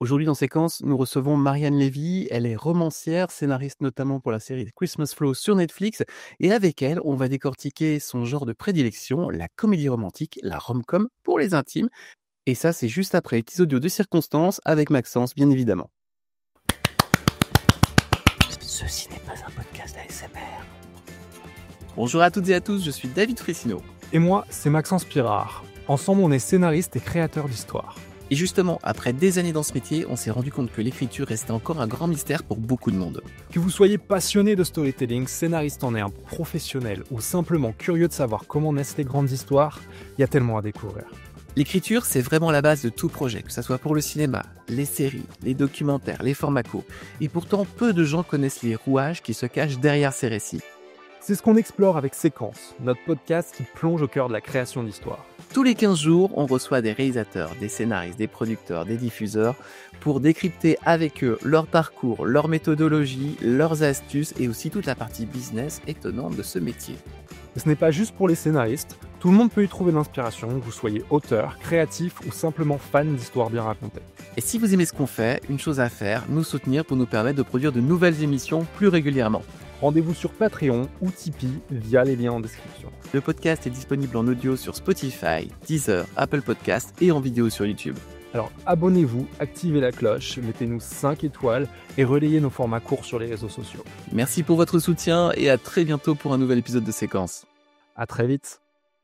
Aujourd'hui dans Séquence, nous recevons Marianne Lévy. Elle est romancière, scénariste notamment pour la série Christmas Flow sur Netflix. Et avec elle, on va décortiquer son genre de prédilection, la comédie romantique, la rom-com pour les intimes. Et ça, c'est juste après les petits audios de circonstances avec Maxence, bien évidemment. Ceci n'est pas un podcast ASMR. Bonjour à toutes et à tous, je suis David Frissino. Et moi, c'est Maxence Pirard. Ensemble, on est scénariste et créateur d'histoires. Et justement, après des années dans ce métier, on s'est rendu compte que l'écriture restait encore un grand mystère pour beaucoup de monde. Que vous soyez passionné de storytelling, scénariste en herbe, professionnel ou simplement curieux de savoir comment naissent les grandes histoires, il y a tellement à découvrir. L'écriture, c'est vraiment la base de tout projet, que ce soit pour le cinéma, les séries, les documentaires, les formats courts. Et pourtant, peu de gens connaissent les rouages qui se cachent derrière ces récits. C'est ce qu'on explore avec Séquence, notre podcast qui plonge au cœur de la création d'histoires. Tous les 15 jours, on reçoit des réalisateurs, des scénaristes, des producteurs, des diffuseurs pour décrypter avec eux leur parcours, leur méthodologie, leurs astuces et aussi toute la partie business étonnante de ce métier. Et ce n'est pas juste pour les scénaristes, tout le monde peut y trouver de l'inspiration, que vous soyez auteur, créatif ou simplement fan d'histoires bien racontées. Et si vous aimez ce qu'on fait, une chose à faire, nous soutenir pour nous permettre de produire de nouvelles émissions plus régulièrement. Rendez-vous sur Patreon ou Tipeee via les liens en description. Le podcast est disponible en audio sur Spotify, Deezer, Apple Podcasts et en vidéo sur YouTube. Alors abonnez-vous, activez la cloche, mettez-nous 5 étoiles et relayez nos formats courts sur les réseaux sociaux. Merci pour votre soutien et à très bientôt pour un nouvel épisode de Séquence. À très vite.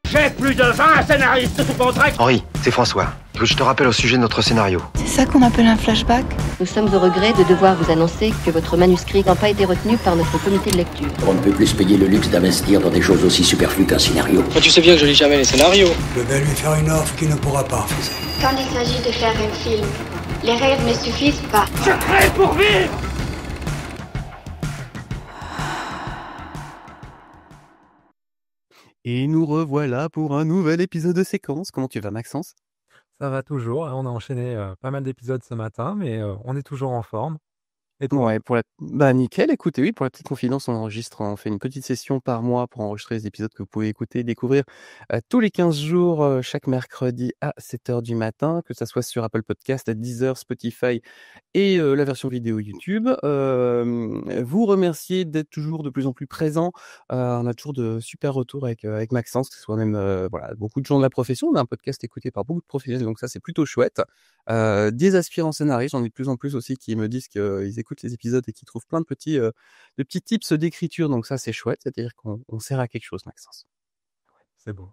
J'ai plus de 20 scénaristes sous contrat. Henri, c'est François. Que je te rappelle au sujet de notre scénario. C'est ça qu'on appelle un flashback? Nous sommes au regret de devoir vous annoncer que votre manuscrit n'a pas été retenu par notre comité de lecture. On ne peut plus se payer le luxe d'investir dans des choses aussi superflues qu'un scénario. Tu sais bien que je lis jamais les scénarios. Je vais lui faire une offre qu'il ne pourra pas refuser. Quand il s'agit de faire un film, les rêves ne suffisent pas. Je crée pour vivre. Et nous revoilà pour un nouvel épisode de Séquence. Comment tu vas, Maxence ? Ça va toujours, on a enchaîné pas mal d'épisodes ce matin, mais on est toujours en forme. Et toi? Ouais, nickel, écoutez, oui, pour la petite confidence, on fait une petite session par mois pour enregistrer les épisodes que vous pouvez écouter et découvrir tous les 15 jours, chaque mercredi à 7h du matin, que ça soit sur Apple Podcast, Deezer, Spotify et la version vidéo YouTube. Vous remercier d'être toujours de plus en plus présents. On a toujours de super retours avec Maxence, que ce soit même beaucoup de gens de la profession. On a un podcast écouté par beaucoup de professionnels, donc ça, c'est plutôt chouette. Des aspirants scénaristes, j'en ai de plus en plus aussi qui me disent qu'ils écoutent les épisodes et qu'ils trouvent plein de petits tips d'écriture, donc ça c'est chouette, c'est-à-dire qu'on sert à quelque chose, Maxence. C'est beau.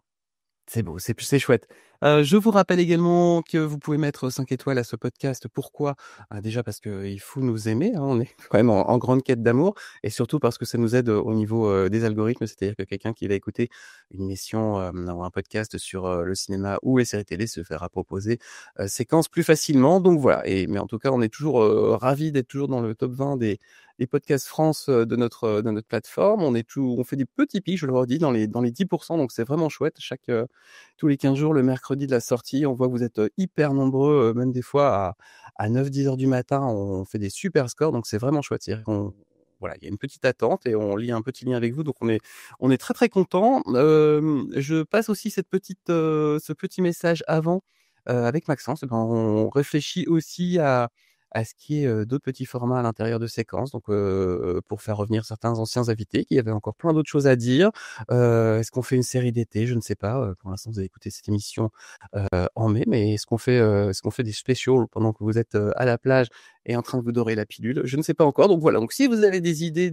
C'est beau, c'est chouette. Je vous rappelle également que vous pouvez mettre 5 étoiles à ce podcast. Pourquoi ? Déjà parce qu'il faut nous aimer, on est quand même en grande quête d'amour, et surtout parce que ça nous aide au niveau des algorithmes, c'est-à-dire que quelqu'un qui va écouter une émission ou un podcast sur le cinéma ou les séries télé se fera proposer Séquence plus facilement. Donc voilà, mais en tout cas, on est toujours ravis d'être toujours dans le top 20 des podcasts France de notre plateforme. On fait des petits pics, je le redis, dans les 10%, donc c'est vraiment chouette. Tous les 15 jours, le mercredi de la sortie, on voit que vous êtes hyper nombreux, même des fois à 9-10 heures du matin, on fait des super scores, donc c'est vraiment chouette. C'est-à-dire il y a une petite attente et on lit un petit lien avec vous, donc on est très très content. Je passe aussi ce petit message avant avec Maxence. On réfléchit aussi à ce qui est d'autres petits formats à l'intérieur de Séquences, donc pour faire revenir certains anciens invités qui avaient encore plein d'autres choses à dire. Est-ce qu'on fait une série d'été ? Je ne sais pas. Pour l'instant, vous avez écouté cette émission en mai, mais est-ce qu'on fait des spéciaux pendant que vous êtes à la plage et en train de vous dorer la pilule ? Je ne sais pas encore. Donc voilà. Donc si vous avez des idées,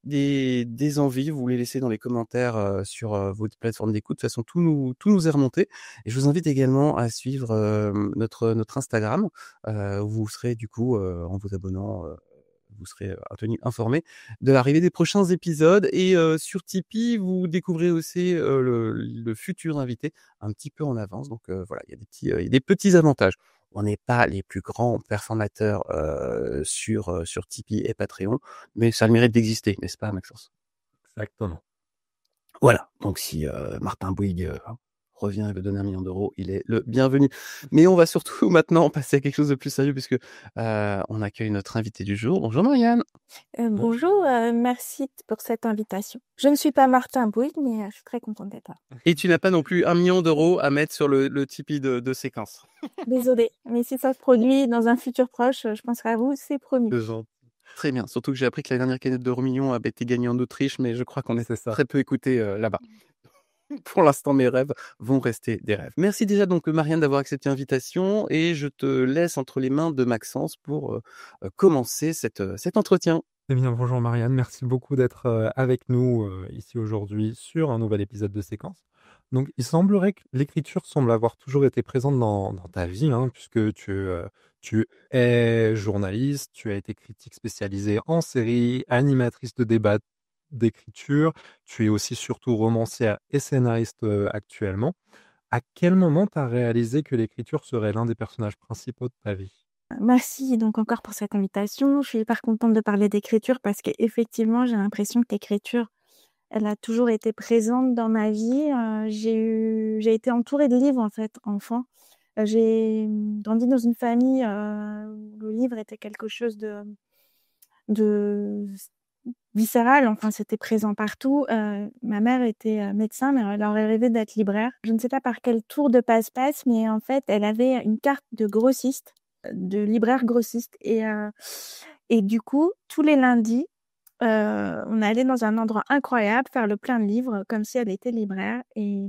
des envies, vous les laissez dans les commentaires sur votre plateforme d'écoute. De toute façon, tout nous est remonté. Et je vous invite également à suivre notre Instagram. Vous serez du coup, en vous abonnant, vous serez tenu informé de l'arrivée des prochains épisodes. Et sur Tipeee, vous découvrez aussi le futur invité un petit peu en avance. Donc voilà, il y a des petits avantages. On n'est pas les plus grands performateurs sur Tipeee et Patreon, mais ça a le mérite d'exister, n'est-ce pas, Maxence ? Exactement. Voilà. Donc si Martin Bouygues revient et veut donner 1 million d'euros, il est le bienvenu. Mais on va surtout maintenant passer à quelque chose de plus sérieux puisque, on accueille notre invitée du jour. Bonjour Marianne. Bonjour, merci pour cette invitation. Je ne suis pas Martin Bouygues, mais je suis très contente d'être là. Et tu n'as pas non plus 1 million d'euros à mettre sur le Tipeee de Séquence. Désolée, mais si ça se produit dans un futur proche, je penserai à vous, c'est promis. C'est gentil. Très bien, surtout que j'ai appris que la dernière canette d'euro million avait été gagnée en Autriche, mais je crois qu'on est très peu écoutés là-bas. Pour l'instant, mes rêves vont rester des rêves. Merci déjà donc Marianne d'avoir accepté l'invitation et je te laisse entre les mains de Maxence pour commencer cet entretien. Eh bien, bonjour Marianne, merci beaucoup d'être avec nous ici aujourd'hui sur un nouvel épisode de Séquence. Donc, il semblerait que l'écriture semble avoir toujours été présente dans ta vie, hein, puisque tu es journaliste, tu as été critique spécialisée en série, animatrice de débat d'écriture, tu es aussi surtout romancière et scénariste actuellement. À quel moment tu as réalisé que l'écriture serait l'un des personnages principaux de ta vie? Merci donc encore pour cette invitation. Je suis hyper contente de parler d'écriture parce qu'effectivement, j'ai l'impression que l'écriture, elle a toujours été présente dans ma vie. J'ai été entourée de livres en fait, enfant. J'ai grandi dans une famille où le livre était quelque chose de viscéral, enfin c'était présent partout. Ma mère était médecin, mais elle aurait rêvé d'être libraire. Je ne sais pas par quel tour de passe-passe, mais en fait, elle avait une carte de grossiste, de libraire grossiste. Et du coup, tous les lundis, on allait dans un endroit incroyable faire le plein de livres, comme si elle était libraire. Et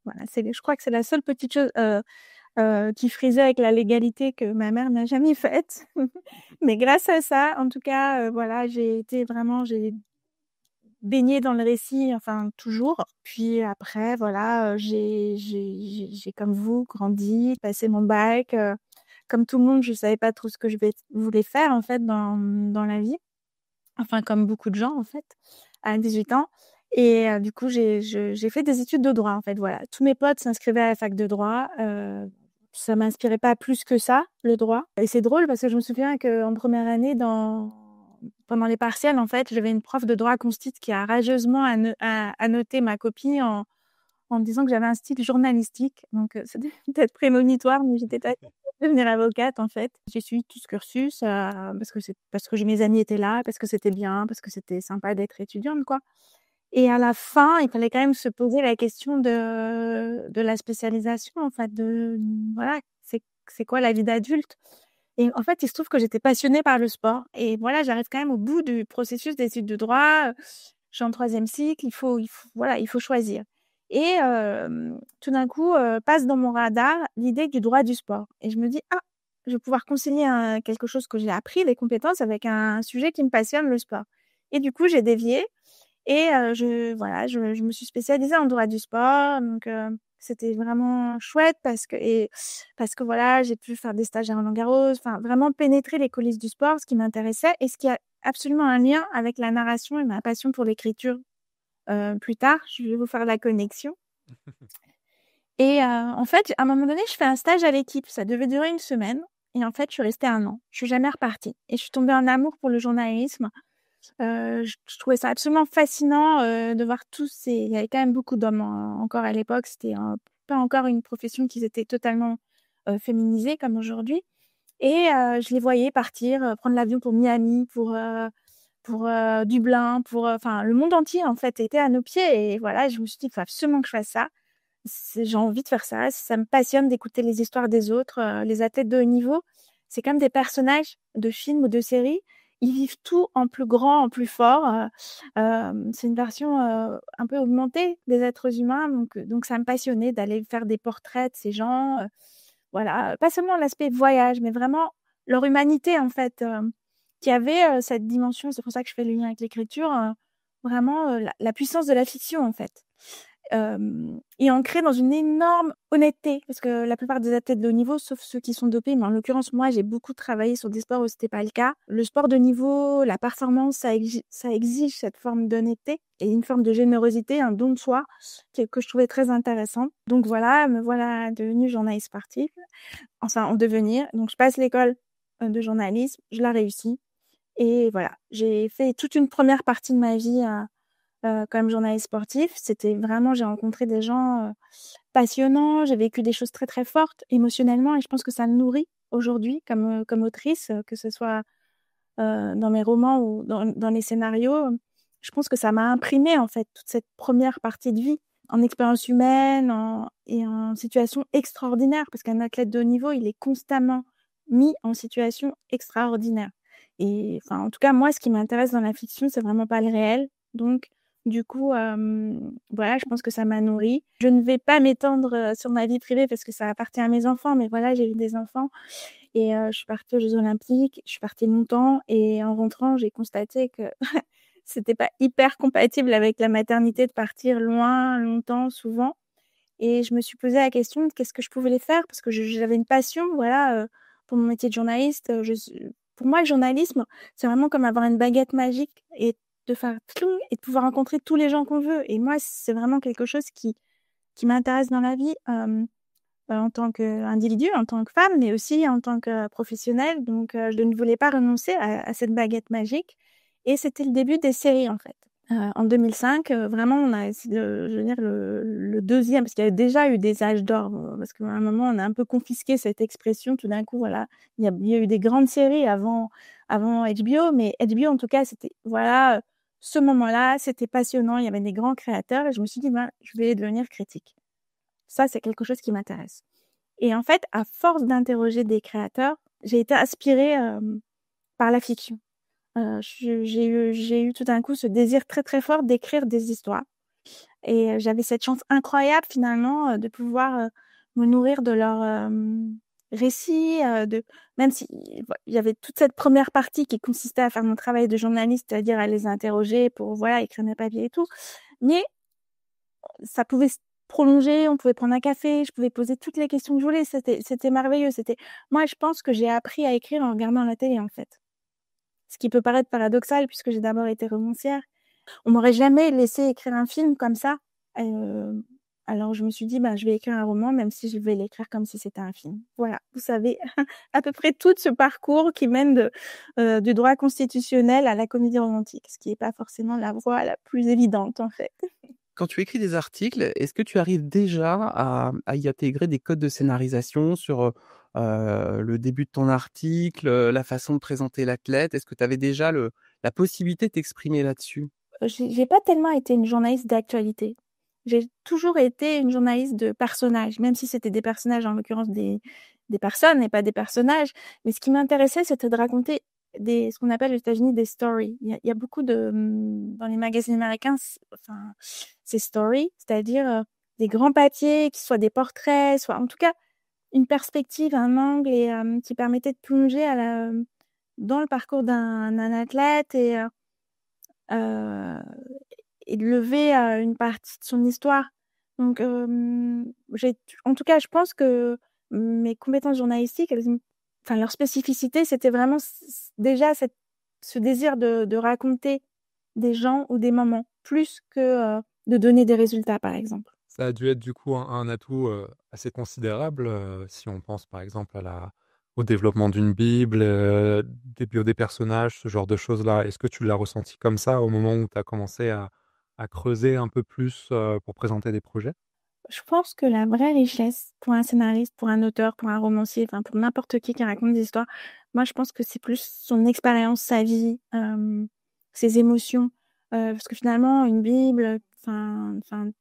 voilà, je crois que c'est la seule petite chose qui frisait avec la légalité que ma mère n'a jamais faite. Mais grâce à ça, en tout cas, voilà, j'ai baignée dans le récit, enfin toujours. Puis après, voilà, j'ai comme vous grandi, passé mon bac. Comme tout le monde, je savais pas trop ce que voulais faire en fait dans la vie. Enfin, comme beaucoup de gens en fait, à 18 ans. Et du coup, j'ai fait des études de droit en fait. Voilà, tous mes potes s'inscrivaient à la fac de droit. Ça m'inspirait pas plus que ça, le droit. Et c'est drôle parce que je me souviens qu'en première année, pendant les partiels, en fait, j'avais une prof de droit constit qui a rageusement annoté ma copie en disant que j'avais un style journalistique. Donc, c'était peut-être prémonitoire, mais j'étais pas devenir avocate, en fait. J'ai suivi tout ce cursus parce que mes amis étaient là, parce que c'était bien, parce que c'était sympa d'être étudiante, quoi. Et à la fin, il fallait quand même se poser la question de la spécialisation, en fait, voilà, c'est quoi la vie d'adulte? Et en fait, il se trouve que j'étais passionnée par le sport. Et voilà, j'arrive quand même au bout du processus d'études de droit. Je suis en 3e cycle, il faut choisir. Et tout d'un coup, passe dans mon radar l'idée du droit du sport. Et je me dis, ah, je vais pouvoir concilier quelque chose que j'ai appris, des compétences, avec un sujet qui me passionne, le sport. Et du coup, j'ai dévié. Et je me suis spécialisée en droit du sport. Donc, c'était vraiment chouette parce que voilà, j'ai pu faire des stages à Roland-Garros, enfin vraiment pénétrer les coulisses du sport, ce qui m'intéressait et ce qui a absolument un lien avec la narration et ma passion pour l'écriture. Plus tard, je vais vous faire la connexion. Et en fait, à un moment donné, je fais un stage à l'équipe. Ça devait durer 1 semaine. Et en fait, je suis restée 1 an. Je suis jamais repartie. Et je suis tombée en amour pour le journalisme. Je trouvais ça absolument fascinant de voir il y avait quand même beaucoup d'hommes encore à l'époque. C'était pas encore une profession qui était totalement féminisée comme aujourd'hui. Et je les voyais partir, prendre l'avion pour Miami, pour Dublin, enfin le monde entier en fait était à nos pieds. Et voilà, je me suis dit, il faut absolument que je fasse ça. J'ai envie de faire ça. Ça me passionne d'écouter les histoires des autres. Les athlètes de haut niveau, c'est comme des personnages de films ou de séries. Ils vivent tout en plus grand, en plus fort. C'est une version un peu augmentée des êtres humains. Donc ça me passionnait d'aller faire des portraits de ces gens. Voilà, pas seulement l'aspect voyage, mais vraiment leur humanité, en fait, qui avait cette dimension. C'est pour ça que je fais le lien avec l'écriture. Vraiment, la puissance de la fiction, en fait. Et ancrée dans une énorme honnêteté, parce que la plupart des athlètes de haut niveau, sauf ceux qui sont dopés, mais en l'occurrence moi j'ai beaucoup travaillé sur des sports où c'était pas le cas. Le sport de niveau, la performance, ça exige cette forme d'honnêteté et une forme de générosité, un don de soi que je trouvais très intéressant. Donc voilà, me voilà devenue journaliste sportive, enfin en devenir. Donc je passe l'école de journalisme, je la réussis et voilà, j'ai fait toute une première partie de ma vie comme journaliste sportif. C'était vraiment, j'ai rencontré des gens passionnant, j'ai vécu des choses très, très fortes émotionnellement et je pense que ça me nourrit aujourd'hui comme autrice, que ce soit dans mes romans ou dans les scénarios. Je pense que ça m'a imprimé, en fait, toute cette première partie de vie en expérience humaine et en situation extraordinaire, parce qu'un athlète de haut niveau, il est constamment mis en situation extraordinaire. Et enfin, en tout cas, moi, ce qui m'intéresse dans la fiction, c'est vraiment pas le réel. Donc, du coup, voilà, je pense que ça m'a nourrie. Je ne vais pas m'étendre sur ma vie privée parce que ça appartient à mes enfants, mais voilà, j'ai eu des enfants et je suis partie aux Jeux Olympiques, je suis partie longtemps et en rentrant, j'ai constaté que c'était pas hyper compatible avec la maternité de partir loin, longtemps, souvent. Et je me suis posé la question de qu'est-ce que je pouvais faire parce que j'avais une passion, voilà, pour mon métier de journaliste. Pour moi, le journalisme, c'est vraiment comme avoir une baguette magique et de faire tling et de pouvoir rencontrer tous les gens qu'on veut. Et moi, c'est vraiment quelque chose qui m'intéresse dans la vie, en tant qu'individu, en tant que femme, mais aussi en tant que professionnelle. Donc, je ne voulais pas renoncer à cette baguette magique. Et c'était le début des séries, en fait. En 2005, vraiment, on a essayé de, je veux dire, le deuxième, parce qu'il y avait déjà eu des âges d'or, parce qu'à un moment, on a un peu confisqué cette expression. Tout d'un coup, voilà, il y a eu des grandes séries avant HBO, mais HBO, en tout cas, c'était, voilà, ce moment-là, c'était passionnant. Il y avait des grands créateurs et je me suis dit, ben, je vais devenir critique. Ça, c'est quelque chose qui m'intéresse. Et en fait, à force d'interroger des créateurs, j'ai été inspirée par la fiction. J'ai eu tout d'un coup ce désir très très fort d'écrire des histoires. Et j'avais cette chance incroyable finalement de pouvoir me nourrir de leurs récits, même si il y avait toute cette première partie qui consistait à faire mon travail de journaliste, c'est-à-dire à les interroger pour voilà écrire mes papiers et tout. Mais ça pouvait se prolonger, on pouvait prendre un café, je pouvais poser toutes les questions que je voulais. C'était merveilleux. Moi, je pense que j'ai appris à écrire en regardant la télé en fait. Ce qui peut paraître paradoxal puisque j'ai d'abord été romancière. On m'aurait jamais laissé écrire un film comme ça. Alors je me suis dit, ben, je vais écrire un roman, même si je vais l'écrire comme si c'était un film. Voilà, vous savez à peu près tout ce parcours qui mène du droit constitutionnel à la comédie romantique, ce qui n'est pas forcément la voie la plus évidente en fait. Quand tu écris des articles, est-ce que tu arrives déjà à y intégrer des codes de scénarisation sur, le début de ton article, la façon de présenter l'athlète? Est-ce que tu avais déjà la possibilité de t'exprimer là-dessus? J'ai pas tellement été une journaliste d'actualité. J'ai toujours été une journaliste de personnages, même si c'était des personnages, en l'occurrence des personnes et pas des personnages. Mais ce qui m'intéressait, c'était de raconter ce qu'on appelle aux États-Unis des stories. Il y a beaucoup dans les magazines américains, enfin, ces stories, c'est-à-dire des grands papiers, qui soient des portraits, soit en tout cas une perspective, un angle et qui permettait de plonger dans le parcours d'un athlète et de lever une partie de son histoire. Donc, en tout cas, je pense que mes compétences journalistiques, enfin, leur spécificité, c'était vraiment déjà ce désir de raconter des gens ou des moments, plus que de donner des résultats, par exemple. Ça a dû être du coup un atout assez considérable si on pense par exemple au développement d'une Bible, des bios des personnages, ce genre de choses-là. Est-ce que tu l'as ressenti comme ça au moment où tu as commencé à creuser un peu plus pour présenter des projets? Je pense que la vraie richesse pour un scénariste, pour un auteur, pour un romancier, enfin pour n'importe qui raconte des histoires, moi je pense que c'est plus son expérience, sa vie, ses émotions, parce que finalement une Bible, enfin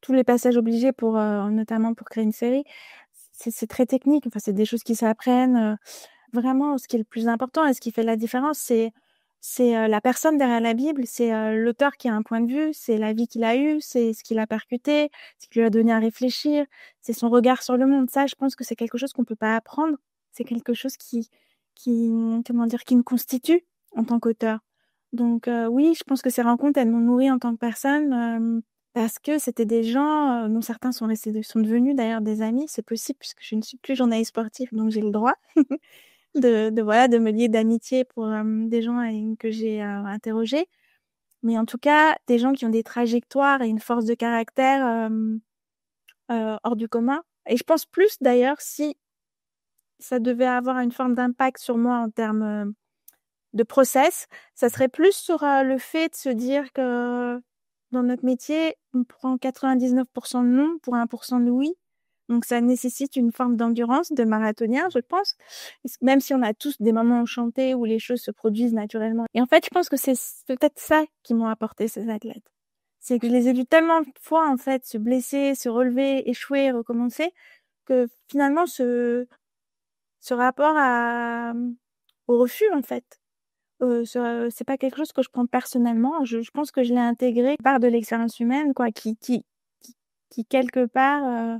tous les passages obligés pour notamment pour créer une série, c'est très technique. Enfin, c'est des choses qui s'apprennent. Vraiment, ce qui est le plus important et ce qui fait la différence, c'est la personne derrière la Bible, c'est l'auteur qui a un point de vue, c'est la vie qu'il a eue, c'est ce qu'il a percuté, ce qui lui a donné à réfléchir, c'est son regard sur le monde. Ça, je pense que c'est quelque chose qu'on peut pas apprendre. C'est quelque chose qui comment dire, qui nous constitue en tant qu'auteur. Donc oui, je pense que ces rencontres, elles m'ont nourrie en tant que personne. Parce que c'était des gens dont certains sont devenus d'ailleurs des amis, c'est possible puisque je ne suis plus journaliste sportive, donc j'ai le droit de me lier d'amitié pour des gens que j'ai interrogés. Mais en tout cas, des gens qui ont des trajectoires et une force de caractère hors du commun. Et je pense plus d'ailleurs si ça devait avoir une forme d'impact sur moi en termes de process, ça serait plus sur le fait de se dire que dans notre métier, on prend 99% de non pour 1% de oui. Donc, ça nécessite une forme d'endurance, de marathonien, je pense. Même si on a tous des moments enchantés où les choses se produisent naturellement. Et en fait, je pense que c'est peut-être ça qui m'ont apporté ces athlètes. C'est que je les ai vus tellement de fois, en fait, se blesser, se relever, échouer, recommencer, que finalement, ce rapport au refus, en fait, c'est pas quelque chose que je prends personnellement. Je pense que je l'ai intégré par de l'expérience humaine, quoi, qui quelque part,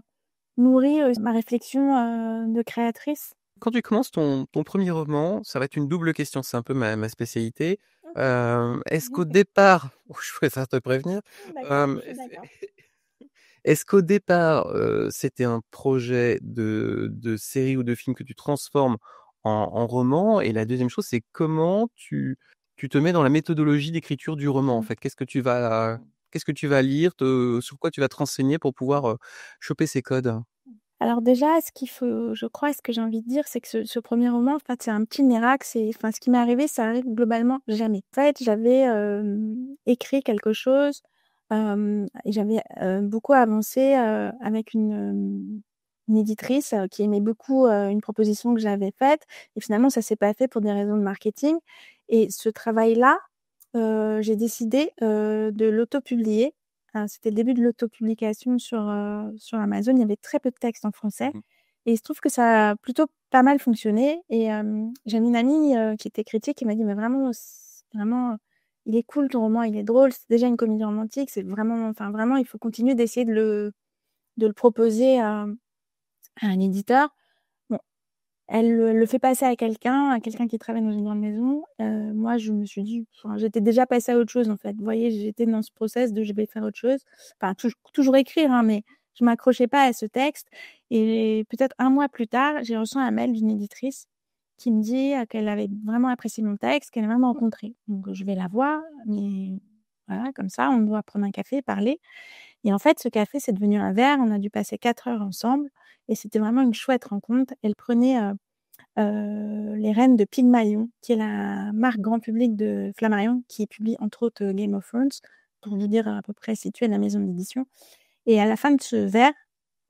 nourrit ma réflexion de créatrice. Quand tu commences ton premier roman, ça va être une double question, c'est un peu ma spécialité. Est-ce qu'au départ, je préfère te prévenir, D'accord, je suis d'accord. est-ce qu'au départ, c'était un projet de série ou de film que tu transformes en roman? Et la deuxième chose, c'est comment tu te mets dans la méthodologie d'écriture du roman, en fait? Qu'est-ce que tu vas lire? Sur quoi tu vas te renseigner pour pouvoir, choper ces codes? Alors déjà, ce que j'ai envie de dire, c'est que ce premier roman, en fait, c'est un petit miracle. Ce qui m'est arrivé, ça arrive globalement jamais. En fait, j'avais écrit quelque chose et j'avais beaucoup avancé avec une éditrice qui aimait beaucoup une proposition que j'avais faite. Et finalement, ça s'est pas fait pour des raisons de marketing. Et ce travail-là, j'ai décidé de l'auto-publier. C'était le début de l'autopublication sur Amazon. Il y avait très peu de textes en français. Et il se trouve que ça a plutôt pas mal fonctionné. Et j'ai une amie qui était critique qui m'a dit, mais vraiment, il est cool ton roman, il est drôle. C'est déjà une comédie romantique. C'est vraiment, il faut continuer d'essayer de le proposer à un éditeur. Bon, elle le fait passer à quelqu'un qui travaille dans une grande maison. Moi, je me suis dit, j'étais déjà passée à autre chose, en fait. Vous voyez, j'étais dans ce process de je vais faire autre chose. Enfin, toujours écrire, hein, mais je m'accrochais pas à ce texte. Et peut-être un mois plus tard, j'ai reçu un mail d'une éditrice qui me dit qu'elle avait vraiment apprécié mon texte, qu'elle aimerait me rencontrer. Donc, je vais la voir, mais voilà, comme ça, on doit prendre un café, parler. Et en fait, ce café, c'est devenu un verre. On a dû passer 4 heures ensemble. Et c'était vraiment une chouette rencontre. Elle prenait les rênes de Pygmalion, qui est la marque grand public de Flammarion, qui publie entre autres Game of Thrones, pour vous dire à peu près située la maison d'édition. Et à la fin de ce verre,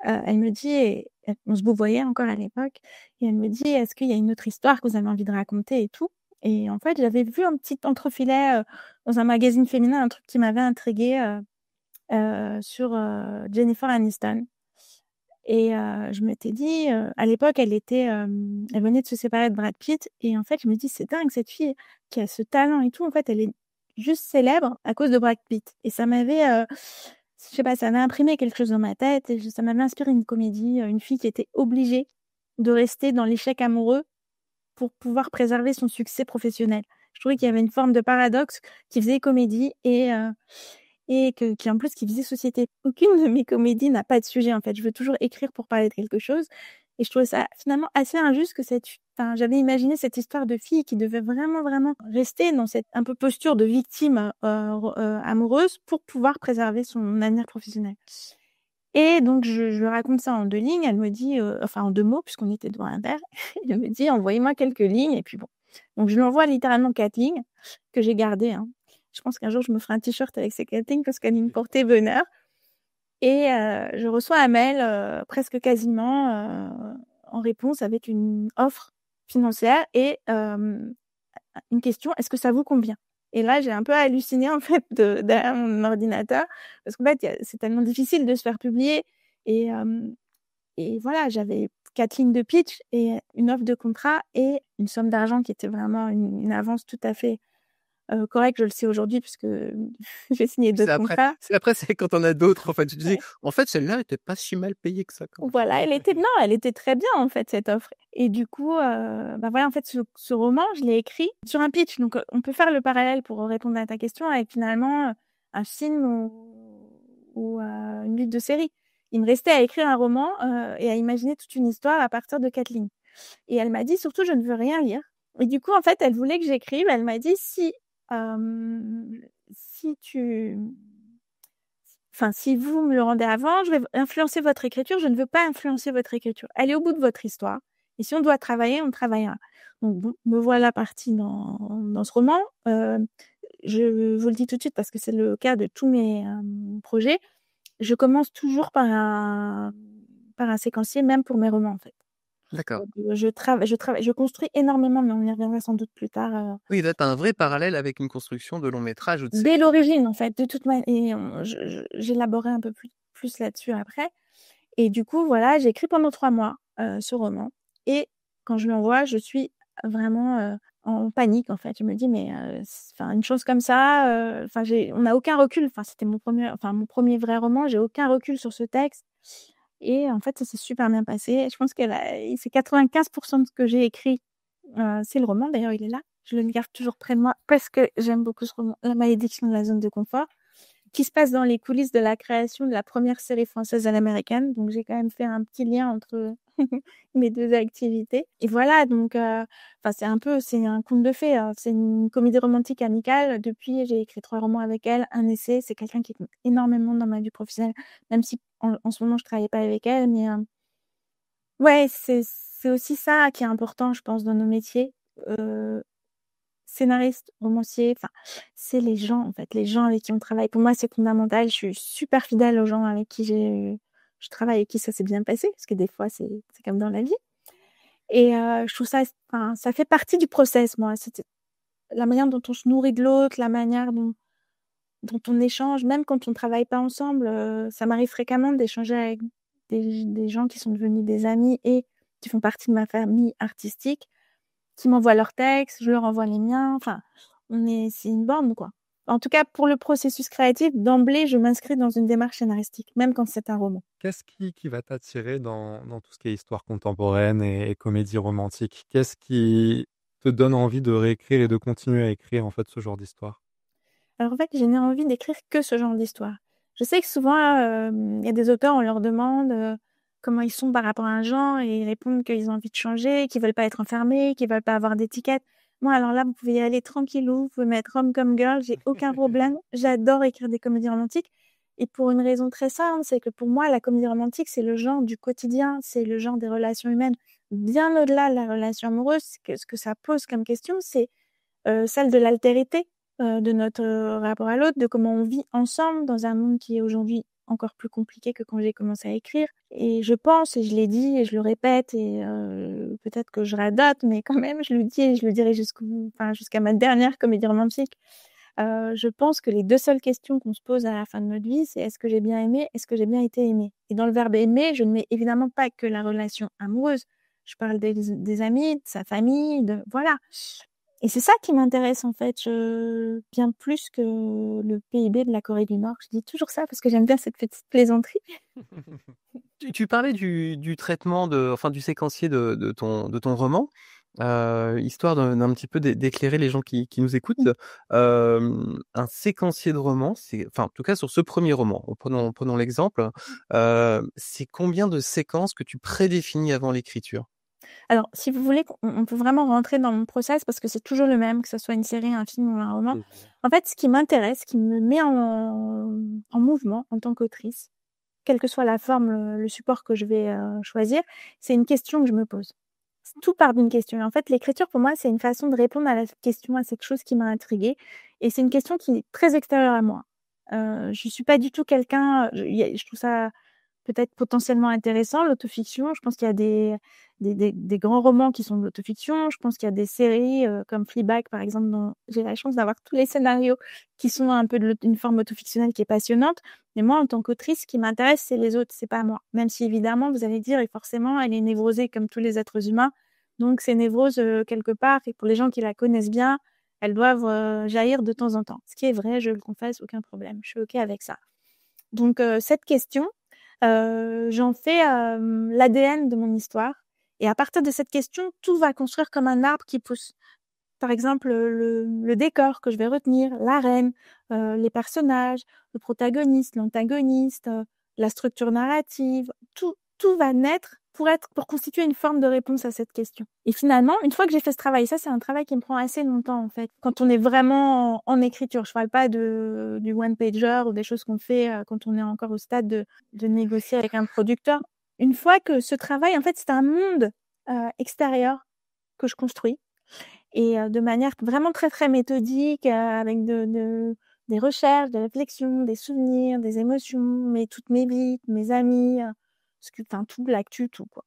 elle me dit, on se voyait encore à l'époque, et elle me dit, est-ce qu'il y a une autre histoire que vous avez envie de raconter et tout? Et en fait, j'avais vu un petit entrefilet dans un magazine féminin, un truc qui m'avait intriguée sur Jennifer Aniston. Et je m'étais dit, à l'époque, elle venait de se séparer de Brad Pitt. Et en fait, je me dis, c'est dingue, cette fille qui a ce talent et tout. En fait, elle est juste célèbre à cause de Brad Pitt. Et ça m'avait, je sais pas, ça m'a imprimé quelque chose dans ma tête. Et ça m'avait inspiré une comédie, une fille qui était obligée de rester dans l'échec amoureux pour pouvoir préserver son succès professionnel. Je trouvais qu'il y avait une forme de paradoxe qui faisait comédie et qui en plus qui faisait société. Aucune de mes comédies n'a pas de sujet, en fait. Je veux toujours écrire pour parler de quelque chose. Et je trouvais ça finalement assez injuste que j'avais imaginé cette histoire de fille qui devait vraiment, vraiment rester dans cette un peu posture de victime amoureuse pour pouvoir préserver son avenir professionnel. Et donc, je raconte ça en 2 lignes. Elle me dit, en 2 mots, puisqu'on était devant un verre. Elle me dit, envoyez-moi quelques lignes. Et puis bon. Donc, je lui envoie littéralement 4 lignes que j'ai gardées, hein. Je pense qu'un jour, je me ferai un t-shirt avec ces 4 lignes parce qu'elles me portaient bonheur. Et je reçois un mail presque quasiment en réponse avec une offre financière et une question, est-ce que ça vous convient? Et là, j'ai un peu halluciné, en fait, derrière mon ordinateur parce qu'en fait, c'est tellement difficile de se faire publier. Et voilà, j'avais 4 lignes de pitch et une offre de contrat et une somme d'argent qui était vraiment une avance tout à fait correcte. Je le sais aujourd'hui puisque j'ai signé 2 contrats. C'est quand on a d'autres, en fait. Tu te dis, en fait, celle-là, elle était pas si mal payée que ça. Voilà, elle était très bien, en fait, cette offre. Et du coup, voilà, en fait, ce roman, je l'ai écrit sur un pitch. Donc, on peut faire le parallèle pour répondre à ta question avec finalement un film ou une lutte de série. Il me restait à écrire un roman et à imaginer toute une histoire à partir de 4 lignes. Et elle m'a dit, surtout, je ne veux rien lire. Et du coup, en fait, elle voulait que j'écrive. Elle m'a dit, si vous me le rendez avant, je vais influencer votre écriture. Je ne veux pas influencer votre écriture. Allez au bout de votre histoire. Et si on doit travailler, on travaillera. Donc, bon, me voilà partie dans ce roman. je vous le dis tout de suite parce que c'est le cas de tous mes projets, je commence toujours par un séquencier, même pour mes romans, en fait. D'accord. Je construis énormément, mais on y reviendra sans doute plus tard. Oui, là, tu as un vrai parallèle avec une construction de long métrage ou de Dès série. l'origine, en fait, de toute manière. Et j'élaborais un peu plus là-dessus après. Et du coup, voilà, j'ai écrit pendant 3 mois ce roman. Et quand je l'envoie, je suis vraiment en panique, en fait. Je me dis, mais une chose comme ça, on n'a aucun recul. Enfin, c'était mon premier vrai roman. J'ai aucun recul sur ce texte. Et en fait, ça s'est super bien passé. Je pense c'est 95% de ce que j'ai écrit. C'est le roman, d'ailleurs, il est là. Je le garde toujours près de moi parce que j'aime beaucoup ce roman, La malédiction de la zone de confort, qui se passe dans les coulisses de la création de la première série française à l'américaine. Donc, j'ai quand même fait un petit lien entre mes 2 activités. Et voilà, donc, c'est un conte de fées. C'est une comédie romantique amicale. Depuis, j'ai écrit 3 romans avec elle, un essai. C'est quelqu'un qui compte énormément dans ma vie professionnelle, même si en ce moment, je travaille pas avec elle. Mais ouais, c'est aussi ça qui est important, je pense, dans nos métiers. Scénariste, romancier, c'est les gens, en fait, les gens avec qui on travaille. Pour moi, c'est fondamental. Je suis super fidèle aux gens avec qui je travaille, avec qui ça s'est bien passé, parce que des fois, c'est comme dans la vie. Et je trouve ça fait partie du process, moi. C'est la manière dont on se nourrit de l'autre, la manière dont on échange, même quand on travaille pas ensemble. Ça m'arrive fréquemment d'échanger avec des gens qui sont devenus des amis et qui font partie de ma famille artistique, qui m'envoient leurs textes, je leur envoie les miens. C'est une bande, quoi. En tout cas, pour le processus créatif, d'emblée, je m'inscris dans une démarche scénaristique, même quand c'est un roman. Qu'est-ce qui va t'attirer dans tout ce qui est histoire contemporaine et comédie romantique? Qu'est-ce qui te donne envie de réécrire et de continuer à écrire, en fait, ce genre d'histoire? Alors, en fait, je n'ai envie d'écrire que ce genre d'histoire. Je sais que souvent, il y a des auteurs, on leur demande comment ils sont par rapport à un genre et ils répondent qu'ils ont envie de changer, qu'ils veulent pas être enfermés, qu'ils veulent pas avoir d'étiquette. Moi, alors là, vous pouvez y aller tranquillou, vous pouvez mettre rom-com girl, j'ai aucun problème. J'adore écrire des comédies romantiques. Et pour une raison très simple, c'est que pour moi, la comédie romantique, c'est le genre du quotidien, c'est le genre des relations humaines. Bien au-delà de la relation amoureuse, ce que ça pose comme question, c'est celle de l'altérité, de notre rapport à l'autre, de comment on vit ensemble dans un monde qui est aujourd'hui encore plus compliqué que quand j'ai commencé à écrire. Et je pense, et je l'ai dit, et je le répète, et peut-être que je radote, mais quand même, je le dis et je le dirai jusqu'à ma dernière comédie romantique. Je pense que les 2 seules questions qu'on se pose à la fin de notre vie, c'est: est-ce que j'ai bien aimé? Est-ce que j'ai bien été aimée? Et dans le verbe aimer, je ne mets évidemment pas que la relation amoureuse. Je parle des amis, de sa famille, voilà. Et c'est ça qui m'intéresse, en fait, bien plus que le PIB de la Corée du Nord. Je dis toujours ça parce que j'aime bien cette petite plaisanterie. Tu parlais du traitement du séquencier de ton roman, histoire d'un petit peu d'éclairer les gens qui nous écoutent. Un séquencier de roman, en tout cas sur ce premier roman, prenons l'exemple, c'est combien de séquences que tu prédéfinis avant l'écriture? Alors, si vous voulez, on peut vraiment rentrer dans mon process parce que c'est toujours le même, que ce soit une série, un film ou un roman. En fait, ce qui m'intéresse, ce qui me met en mouvement en tant qu'autrice, quelle que soit la forme, le support que je vais choisir, c'est une question que je me pose. Tout part d'une question. Et en fait, l'écriture, pour moi, c'est une façon de répondre à la question, à cette chose qui m'a intriguée. Et c'est une question qui est très extérieure à moi. Je suis pas du tout quelqu'un... Je trouve ça peut-être potentiellement intéressant, l'autofiction. Je pense qu'il y a des grands romans qui sont de l'autofiction. Je pense qu'il y a des séries comme Fleabag, par exemple, dont j'ai la chance d'avoir tous les scénarios qui sont un peu d'une forme autofictionnelle qui est passionnante. Mais moi, en tant qu'autrice, ce qui m'intéresse, c'est les autres, c'est pas moi. Même si, évidemment, vous allez dire, et forcément, elle est névrosée comme tous les êtres humains. Donc, ces névroses, quelque part, et pour les gens qui la connaissent bien, elles doivent jaillir de temps en temps. Ce qui est vrai, je le confesse, aucun problème. Je suis OK avec ça. Donc, cette question, j'en fais l'ADN de mon histoire. Et à partir de cette question, tout va construire comme un arbre qui pousse. Par exemple, le décor que je vais retenir, la reine, les personnages, le protagoniste, l'antagoniste, la structure narrative, tout va naître pour constituer une forme de réponse à cette question. Et finalement, une fois que j'ai fait ce travail, ça c'est un travail qui me prend assez longtemps en fait. Quand on est vraiment en écriture, je parle pas du one-pager ou des choses qu'on fait quand on est encore au stade de négocier avec un producteur. Une fois que ce travail, en fait, c'est un monde extérieur que je construis. et de manière vraiment très, très méthodique, avec des recherches, des réflexions, des souvenirs, des émotions, toutes mes vies, mes amis, tout, l'actu, tout, quoi.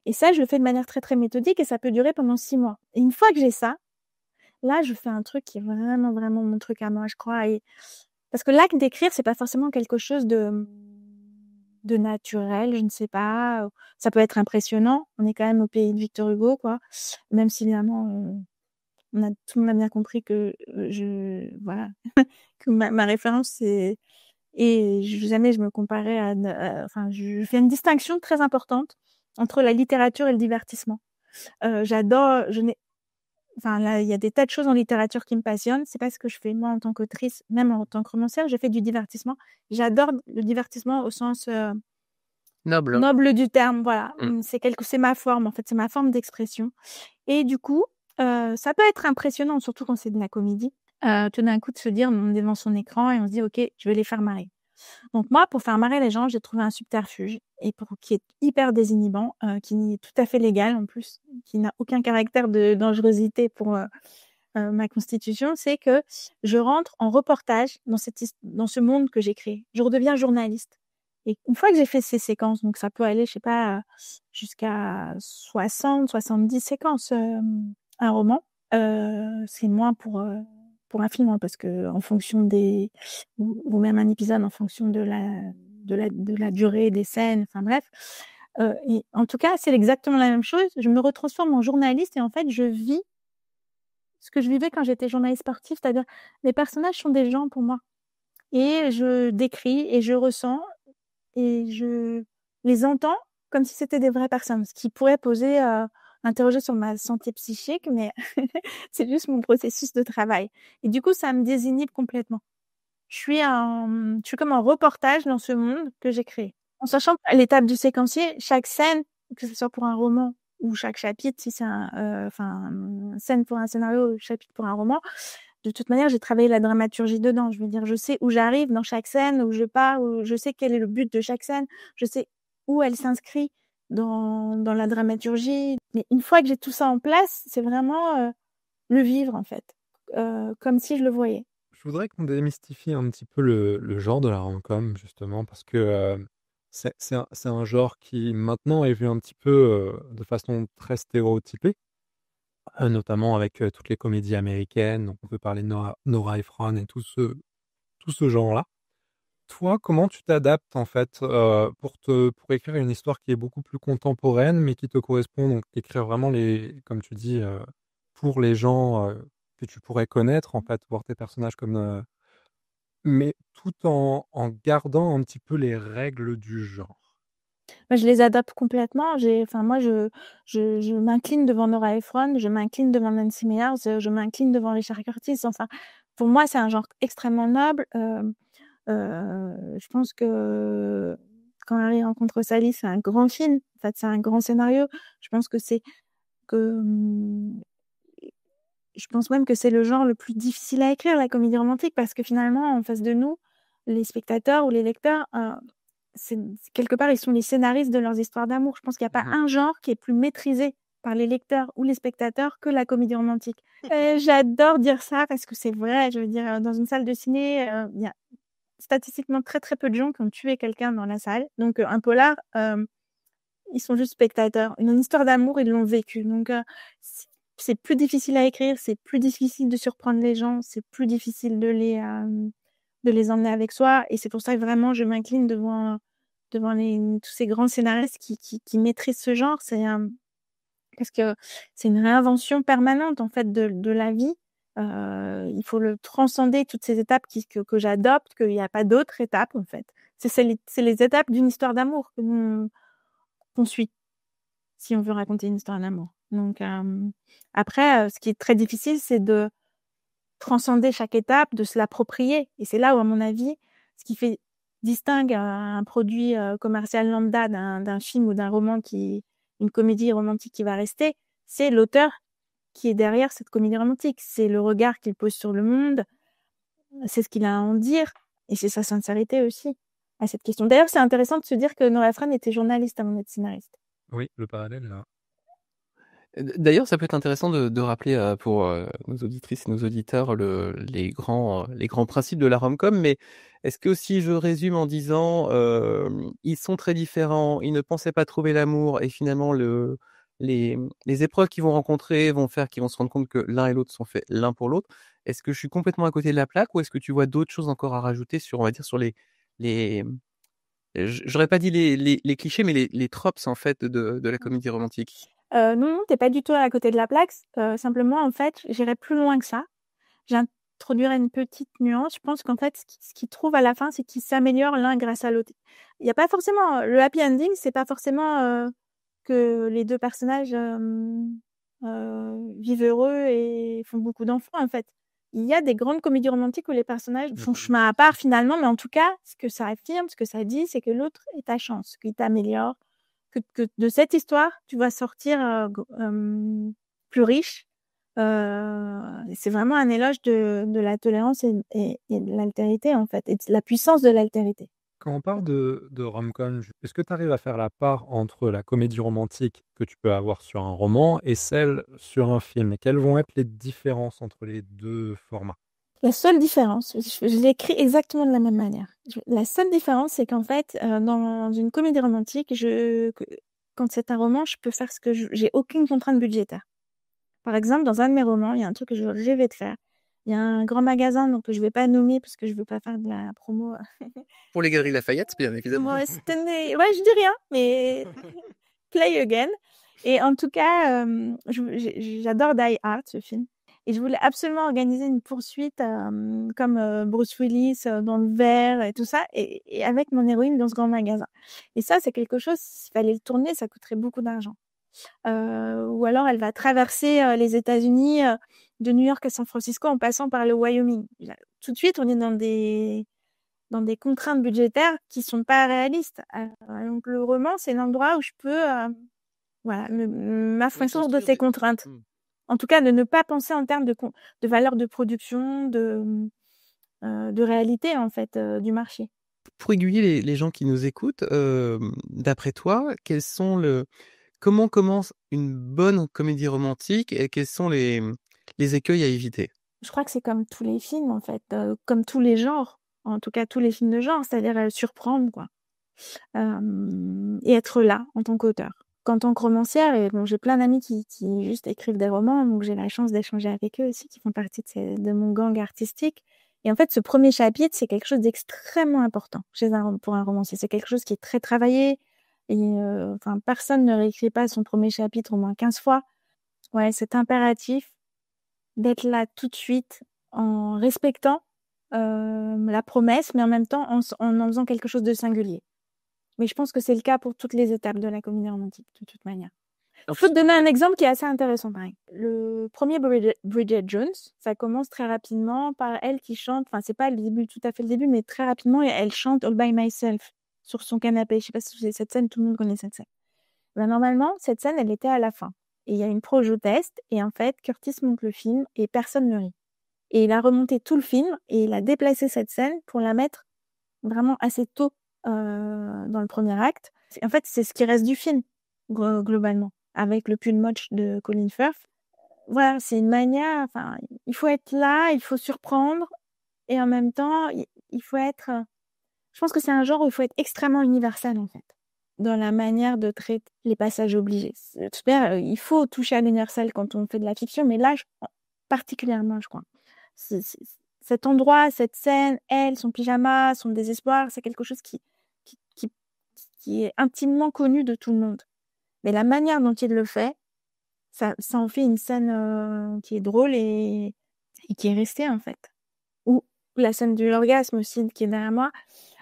Et ça, je le fais de manière très, très méthodique et ça peut durer pendant 6 mois. Et une fois que j'ai ça, là, je fais un truc qui est vraiment, vraiment mon truc à moi, je crois. Parce que l'acte d'écrire, c'est pas forcément quelque chose de naturel, je ne sais pas. Ça peut être impressionnant. On est quand même au pays de Victor Hugo, quoi. Même si évidemment, tout le monde a bien compris que voilà, que ma référence, c'est. Et jamais je me comparais je fais une distinction très importante entre la littérature et le divertissement. J'adore, là, il y a des tas de choses en littérature qui me passionnent. C'est pas ce que je fais moi en tant qu'autrice, même en tant que romancière. Je fais du divertissement. J'adore le divertissement au sens noble du terme. Voilà, c'est ma forme. En fait, c'est ma forme d'expression. Et du coup, ça peut être impressionnant, surtout quand c'est de la comédie. Tout d'un coup, de se dire, on est devant son écran et on se dit, ok, je vais les faire marrer. Donc moi, pour faire marrer les gens, j'ai trouvé un subterfuge qui est hyper désinhibant, qui est tout à fait légal en plus, qui n'a aucun caractère de dangerosité pour ma constitution, c'est que je rentre en reportage dans ce monde que j'ai créé. Je redeviens journaliste. Et une fois que j'ai fait ces séquences, donc ça peut aller, je sais pas, jusqu'à 60, 70 séquences, un roman. C'est moins pour un film, hein, parce que en fonction ou même un épisode en fonction de la durée des scènes, enfin bref. Et en tout cas, c'est exactement la même chose. Je me retransforme en journaliste et en fait, je vis ce que je vivais quand j'étais journaliste sportive, c'est-à-dire les personnages sont des gens pour moi. Et je décris et je ressens et je les entends comme si c'était des vraies personnes, ce qui pourrait interroger sur ma santé psychique, mais c'est juste mon processus de travail. Et du coup, ça me désinhibe complètement. Je suis comme un reportage dans ce monde que j'ai créé. En sachant qu'à l'étape du séquencier, chaque scène, que ce soit pour un roman ou chaque chapitre, si c'est scène pour un scénario, chapitre pour un roman, de toute manière, j'ai travaillé la dramaturgie dedans. Je veux dire, je sais où j'arrive dans chaque scène, où je pars, je sais quel est le but de chaque scène, je sais où elle s'inscrit dans la dramaturgie. Mais une fois que j'ai tout ça en place, c'est vraiment le vivre, en fait, comme si je le voyais. Je voudrais qu'on démystifie un petit peu le genre de la rom-com, justement, parce que c'est un genre qui maintenant est vu un petit peu de façon très stéréotypée, notamment avec toutes les comédies américaines. Donc on peut parler de Nora Ephron et tout ce genre-là. Toi, comment tu t'adaptes en fait pour écrire une histoire qui est beaucoup plus contemporaine, mais qui te correspond, donc écrire vraiment comme tu dis, pour les gens que tu pourrais connaître, en fait, voir tes personnages comme mais tout en gardant un petit peu les règles du genre. Moi, je les adapte complètement. Moi, je m'incline devant Nora Ephron, je m'incline devant Nancy Meyers, je m'incline devant Richard Curtis. Enfin, pour moi, c'est un genre extrêmement noble. Je pense que Quand Harry rencontre Sally, c'est un grand film. En fait, c'est un grand scénario. Je pense je pense même que c'est le genre le plus difficile à écrire, la comédie romantique, parce que finalement, en face de nous, les spectateurs ou les lecteurs, quelque part, ils sont les scénaristes de leurs histoires d'amour. Je pense qu'il n'y a pas un genre qui est plus maîtrisé par les lecteurs ou les spectateurs que la comédie romantique. J'adore dire ça parce que c'est vrai. Je veux dire, dans une salle de ciné, il y a statistiquement très très peu de gens qui ont tué quelqu'un dans la salle. Donc un polar, ils sont juste spectateurs. Une histoire d'amour, ils l'ont vécu. Donc c'est plus difficile à écrire, c'est plus difficile de surprendre les gens, c'est plus difficile de les emmener avec soi. Et c'est pour ça que vraiment je m'incline devant tous ces grands scénaristes qui maîtrisent ce genre. Parce que c'est une réinvention permanente en fait de la vie. Il faut le transcender, toutes ces étapes que j'adopte, qu'il n'y a pas d'autres étapes en fait. C'est les étapes d'une histoire d'amour qu'on suit, si on veut raconter une histoire d'amour. Donc après, ce qui est très difficile, c'est de transcender chaque étape, de se l'approprier. Et c'est là où, à mon avis, ce qui distingue un produit commercial lambda d'un film ou d'un roman une comédie romantique qui va rester, c'est l'auteur qui est derrière cette comédie romantique. C'est le regard qu'il pose sur le monde, c'est ce qu'il a à en dire, et c'est sa sincérité aussi à cette question. D'ailleurs, c'est intéressant de se dire que Nora Ephron était journaliste avant d'être scénariste. Oui, le parallèle là. D'ailleurs, ça peut être intéressant de rappeler pour nos auditrices et nos auditeurs les grands principes de la rom-com, mais est-ce que si je résume en disant ils sont très différents, ils ne pensaient pas trouver l'amour et finalement les épreuves qu'ils vont rencontrer vont faire qu'ils vont se rendre compte que l'un et l'autre sont faits l'un pour l'autre. Est-ce que je suis complètement à côté de la plaque ou est-ce que tu vois d'autres choses encore à rajouter sur, on va dire, sur les j'aurais pas dit les clichés, mais les tropes en fait de la comédie romantique? Non, tu pas du tout à côté de la plaque. Simplement, en fait, j'irais plus loin que ça. J'introduirais une petite nuance. Je pense qu'en fait, ce qu'ils trouvent à la fin, c'est qu'ils s'améliorent l'un grâce à l'autre. Il y a pas forcément le happy ending, c'est pas forcément que les 2 personnages, vivent heureux et font beaucoup d'enfants, en fait. Il y a des grandes comédies romantiques où les personnages font chemin à part finalement, mais en tout cas, ce que ça affirme, ce que ça dit, c'est que l'autre est ta chance, qu'il t'améliore, que de cette histoire, tu vas sortir plus riche. C'est vraiment un éloge de la tolérance et de l'altérité, en fait, et de la puissance de l'altérité. Quand on parle de rom-com, est-ce que tu arrives à faire la part entre la comédie romantique que tu peux avoir sur un roman et celle sur un film? Et quelles vont être les différences entre les 2 formats? La seule différence, je l'écris exactement de la même manière. La seule différence, c'est qu'en fait, dans une comédie romantique, quand c'est un roman, je peux faire j'ai aucune contrainte budgétaire. Par exemple, dans un de mes romans, il y a un truc que je rêvais de faire. Il y a un grand magasin, donc je vais pas nommer parce que je veux pas faire de la promo. Pour les Galeries Lafayette, bien évidemment. Ouais, je dis rien, mais play again. Et en tout cas, j'adore Die Hard, ce film. Et je voulais absolument organiser une poursuite comme Bruce Willis dans le verre et tout ça, et avec mon héroïne dans ce grand magasin. Et ça, c'est quelque chose, s'il fallait le tourner, ça coûterait beaucoup d'argent. Ou alors elle va traverser les États-Unis de New York à San Francisco en passant par le Wyoming. Tout de suite, on est dans des contraintes budgétaires qui sont pas réalistes. Donc le roman, c'est l'endroit où je peux m'affranchir de ces contraintes. En tout cas, de ne pas penser en termes de valeur de production, de réalité en fait du marché. Pour aiguiller les gens qui nous écoutent, d'après toi, comment commence une bonne comédie romantique et quels sont les écueils à éviter? Je crois que c'est comme tous les films en fait, comme tous les genres, en tout cas tous les films de genre, c'est-à-dire surprendre quoi, et être là en tant qu'auteur. En tant que romancière, et bon, j'ai plein d'amis qui juste écrivent des romans, donc j'ai la chance d'échanger avec eux aussi, qui font partie de mon gang artistique. Et en fait, ce premier chapitre, c'est quelque chose d'extrêmement important pour un romancier. C'est quelque chose qui est très travaillé. Et personne ne réécrit pas son premier chapitre au moins 15 fois. Ouais, c'est impératif d'être là tout de suite en respectant la promesse, mais en même temps en faisant quelque chose de singulier. Mais je pense que c'est le cas pour toutes les étapes de la comédie romantique, de toute manière. Je peux te donner un exemple qui est assez intéressant, pareil. Le premier Bridget Jones, ça commence très rapidement par elle qui chante, enfin, c'est pas le début, tout à fait le début, mais très rapidement, elle chante All by Myself sur son canapé. Je sais pas si c'est cette scène, tout le monde connaît cette scène. Ben, normalement, cette scène, elle était à la fin. Et il y a une pro-test, et en fait, Curtis monte le film, et personne ne rit. Et il a remonté tout le film, et il a déplacé cette scène pour la mettre vraiment assez tôt dans le premier acte. En fait, c'est ce qui reste du film, globalement, avec le pull moche de Colin Firth. Voilà, c'est une manière, enfin, il faut être là, il faut surprendre, et en même temps, il faut être... Je pense que c'est un genre où il faut être extrêmement universel, en fait, dans la manière de traiter les passages obligés. Il faut toucher à l'universel quand on fait de la fiction, mais là, particulièrement, je crois. Cet endroit, cette scène, elle, son pyjama, son désespoir, c'est quelque chose qui est intimement connu de tout le monde. Mais la manière dont il le fait, ça en fait une scène qui est drôle et qui est restée, en fait. Ou la scène de l'orgasme aussi, qui est derrière moi,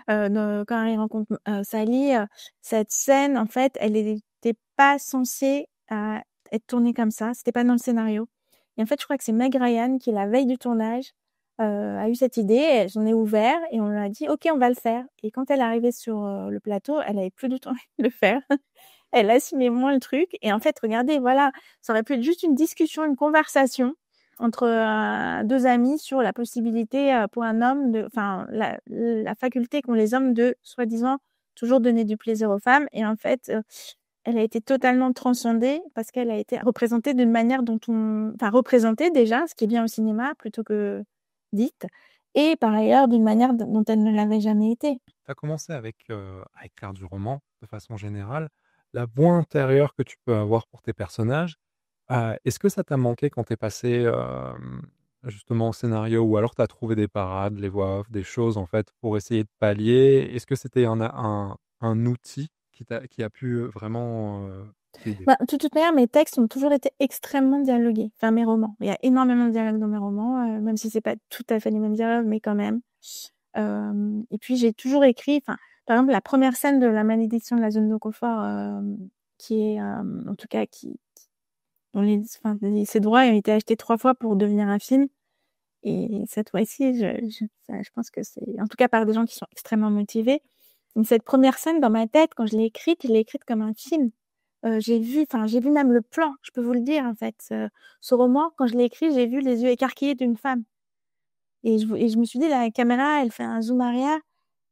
quand il rencontre Sally, cette scène, en fait, elle n'était pas censée être tournée comme ça. C'était pas dans le scénario. Et en fait, je crois que c'est Meg Ryan qui, la veille du tournage, a eu cette idée, j'en ai ouvert et on lui a dit ok, on va le faire. Et quand elle est arrivée sur le plateau, elle avait plus du tout envie de le faire. Elle assumait moins le truc. Et en fait, regardez, voilà, ça aurait pu être juste une discussion, une conversation entre deux amis sur la possibilité pour un homme la faculté qu'ont les hommes de, soi-disant, toujours donner du plaisir aux femmes. Et en fait, elle a été totalement transcendée parce qu'elle a été représentée d'une manière représentée déjà, ce qui est bien au cinéma plutôt que dite, et par ailleurs d'une manière dont elle ne l'avait jamais été. Tu as commencé à écrire du roman de façon générale. La voix intérieure que tu peux avoir pour tes personnages, est-ce que ça t'a manqué quand tu es passé justement au scénario ou alors tu as trouvé des parades, les voix off, des choses en fait pour essayer de pallier? Est-ce que c'était un outil qui a pu vraiment t'aider? De toute manière, mes textes ont toujours été extrêmement dialogués. Enfin, mes romans. Il y a énormément de dialogues dans mes romans, même si c'est pas tout à fait les mêmes dialogues, mais quand même. Et puis, j'ai toujours écrit, par exemple, la première scène de La malédiction de la zone de confort, qui est, en tout cas, dont ses droits ont été achetés 3 fois pour devenir un film. Et cette fois-ci, je pense que c'est, en tout cas, par des gens qui sont extrêmement motivés. Donc, cette première scène, dans ma tête, quand je l'ai écrite comme un film. J'ai vu même le plan, je peux vous le dire, en fait. Ce roman, quand je l'ai écrit, j'ai vu les yeux écarquillés d'une femme. Et je me suis dit, la caméra, elle fait un zoom arrière,